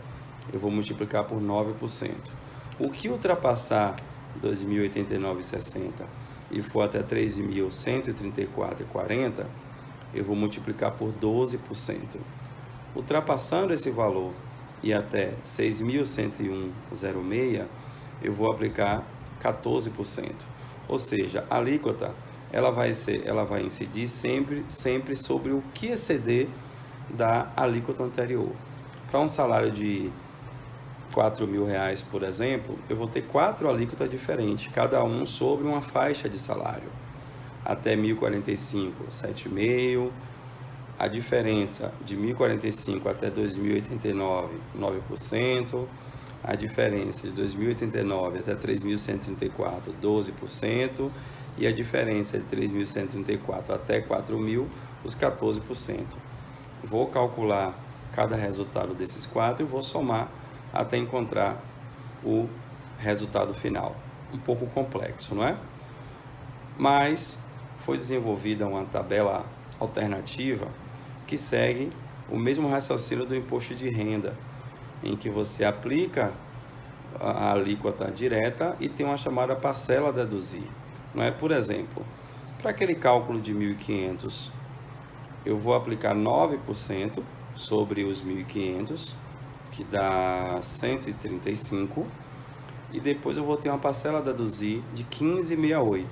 eu vou multiplicar por 9%. O que ultrapassar 2.089,60 e for até 3.134,40, eu vou multiplicar por 12%. Ultrapassando esse valor e até 6.101,06, eu vou aplicar 14%. Ou seja, a alíquota ela vai incidir sempre sobre o que exceder da alíquota anterior. Para um salário de R$4.000, por exemplo, eu vou ter 4 alíquotas diferentes, cada um sobre uma faixa de salário. Até 1.045, 7,5%. A diferença de 1.045 até 2.089, 9%. A diferença de 2.089 até 3.134, 12%. E a diferença de 3.134 até 4.000, os 14%. Vou calcular cada resultado desses 4 e vou somar até encontrar o resultado final. Um pouco complexo, não é? Mas foi desenvolvida uma tabela alternativa que segue o mesmo raciocínio do imposto de renda, em que você aplica a alíquota direta e tem uma chamada parcela a deduzir. Não é? Por exemplo, para aquele cálculo de 1.500, eu vou aplicar 9% sobre os 1.500, que dá 135, e depois eu vou ter uma parcela a deduzir de 15,68.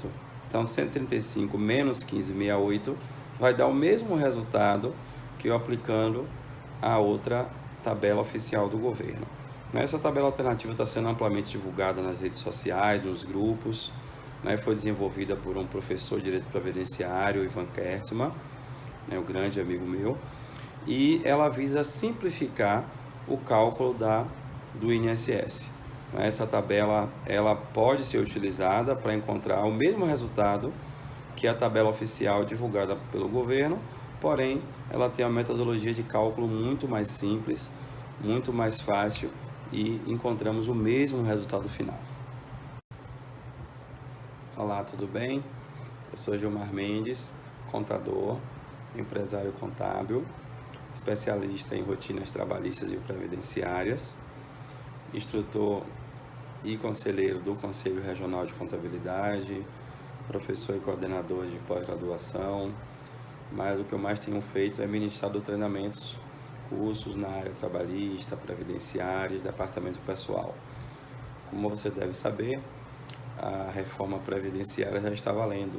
Então, 135 menos 15,68 vai dar o mesmo resultado que eu aplicando a outra tabela oficial do governo. Essa tabela alternativa está sendo amplamente divulgada nas redes sociais, nos grupos, né? Foi desenvolvida por um professor de Direito Previdenciário, Ivan Kertzmann, né? Um grande amigo meu, e ela visa simplificar o cálculo do INSS. Essa tabela ela pode ser utilizada para encontrar o mesmo resultado que a tabela oficial divulgada pelo governo, porém ela tem uma metodologia de cálculo muito mais simples, muito mais fácil, e encontramos o mesmo resultado final. Olá, tudo bem? Eu sou Gilmar Mendes, contador, empresário contábil, especialista em rotinas trabalhistas e previdenciárias, instrutor e conselheiro do Conselho Regional de Contabilidade, professor e coordenador de pós-graduação, mas o que eu mais tenho feito é ministrar treinamentos, cursos na área trabalhista, previdenciária e departamento pessoal. Como você deve saber, a reforma previdenciária já está valendo,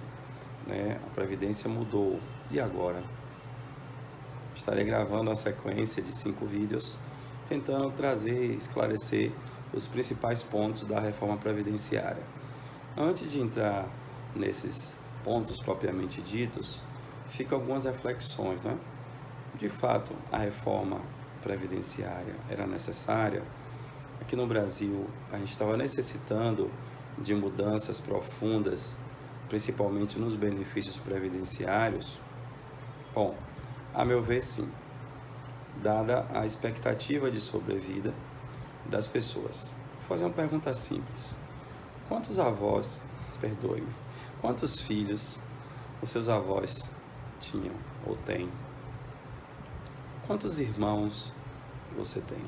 né? A Previdência mudou. E agora? Estarei gravando uma sequência de 5 vídeos tentando trazer e esclarecer os principais pontos da reforma previdenciária. Antes de entrar nesses pontos propriamente ditos, ficam algumas reflexões, né? De fato, a reforma previdenciária era necessária? Aqui no Brasil, a gente estava necessitando de mudanças profundas, principalmente nos benefícios previdenciários? Bom, a meu ver, sim, dada a expectativa de sobrevida das pessoas. Vou fazer uma pergunta simples. Quantos filhos os seus avós tinham ou têm? Quantos irmãos você tem?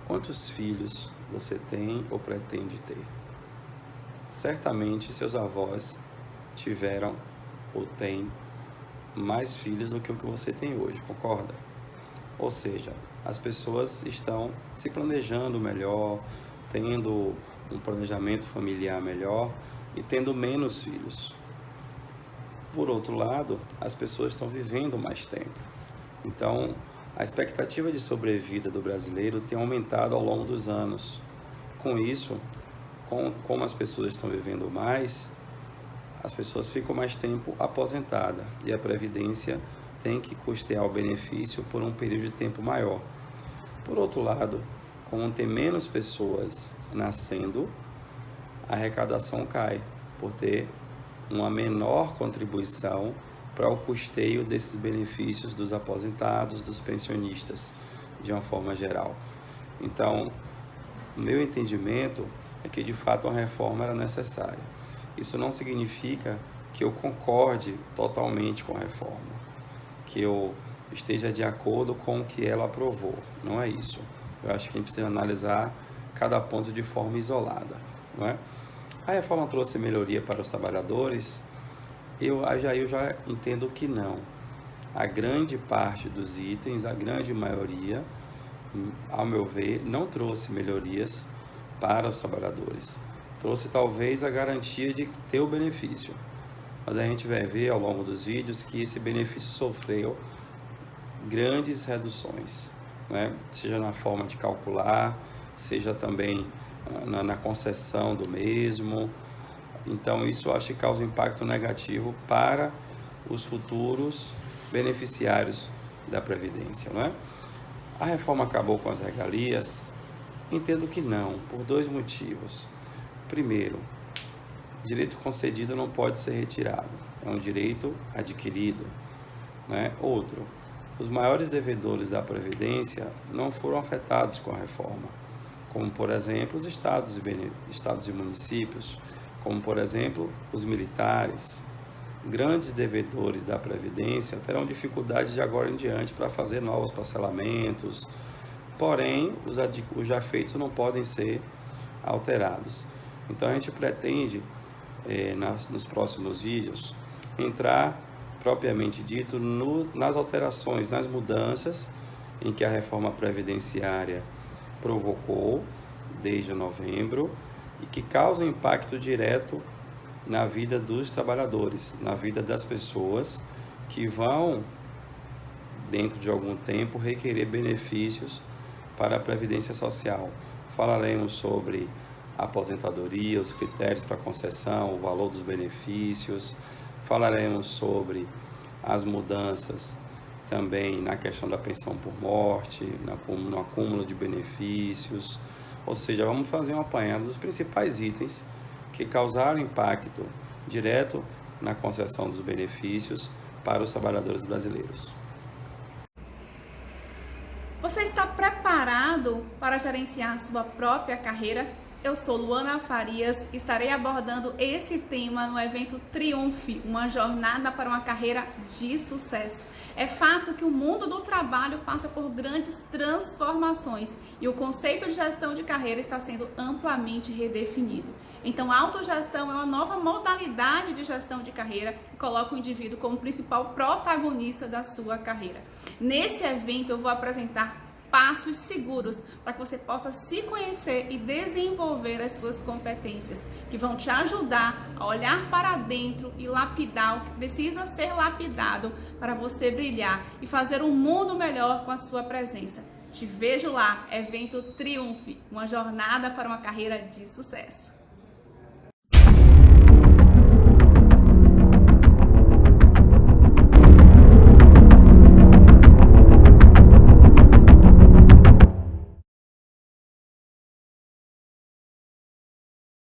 Quantos filhos você tem ou pretende ter? Certamente seus avós tiveram ou têm mais filhos do que o que você tem hoje, concorda? Ou seja, as pessoas estão se planejando melhor, tendo um planejamento familiar melhor e tendo menos filhos. Por outro lado, as pessoas estão vivendo mais tempo. Então, a expectativa de sobrevida do brasileiro tem aumentado ao longo dos anos. Com isso, como as pessoas estão vivendo mais, as pessoas ficam mais tempo aposentadas e a Previdência tem que custear o benefício por um período de tempo maior. Por outro lado, como tem menos pessoas nascendo, a arrecadação cai por ter uma menor contribuição para o custeio desses benefícios dos aposentados, dos pensionistas, de uma forma geral. Então, o meu entendimento é que de fato uma reforma era necessária. Isso não significa que eu concorde totalmente com a reforma, que eu esteja de acordo com o que ela aprovou. Não é isso. Eu acho que a gente precisa analisar cada ponto de forma isolada, não é? A reforma trouxe melhoria para os trabalhadores? Eu já entendo que não. A grande parte dos itens, a grande maioria, ao meu ver, não trouxe melhorias para os trabalhadores. Trouxe talvez a garantia de ter o benefício. Mas a gente vai ver ao longo dos vídeos que esse benefício sofreu grandes reduções, né? Seja na forma de calcular, seja também na concessão do mesmo. Então isso acho que causa um impacto negativo para os futuros beneficiários da Previdência, não é? A reforma acabou com as regalias? Entendo que não, por dois motivos. Primeiro, direito concedido não pode ser retirado, é um direito adquirido, né? Outro, os maiores devedores da Previdência não foram afetados com a reforma, como por exemplo os estados e municípios, como por exemplo os militares. Grandes devedores da Previdência terão dificuldade de agora em diante para fazer novos parcelamentos, porém os já feitos não podem ser alterados. Então a gente pretende, nos próximos vídeos, entrar propriamente dito nas alterações, nas mudanças em que a reforma previdenciária provocou desde novembro e que causam impacto direto na vida dos trabalhadores, na vida das pessoas que vão, dentro de algum tempo, requerer benefícios para a Previdência Social. Falaremos sobre a aposentadoria, os critérios para concessão, o valor dos benefícios. Falaremos sobre as mudanças também na questão da pensão por morte, no acúmulo de benefícios. Ou seja, vamos fazer um apanhado dos principais itens que causaram impacto direto na concessão dos benefícios para os trabalhadores brasileiros.
Você está preparado para gerenciar sua própria carreira? Eu sou Luana Farias e estarei abordando esse tema no evento Triunfe, uma jornada para uma carreira de sucesso. É fato que o mundo do trabalho passa por grandes transformações e o conceito de gestão de carreira está sendo amplamente redefinido. Então, a autogestão é uma nova modalidade de gestão de carreira que coloca o indivíduo como principal protagonista da sua carreira. Nesse evento, eu vou apresentar passos seguros para que você possa se conhecer e desenvolver as suas competências, que vão te ajudar a olhar para dentro e lapidar o que precisa ser lapidado para você brilhar e fazer um mundo melhor com a sua presença. Te vejo lá, evento Triunfe, uma jornada para uma carreira de sucesso.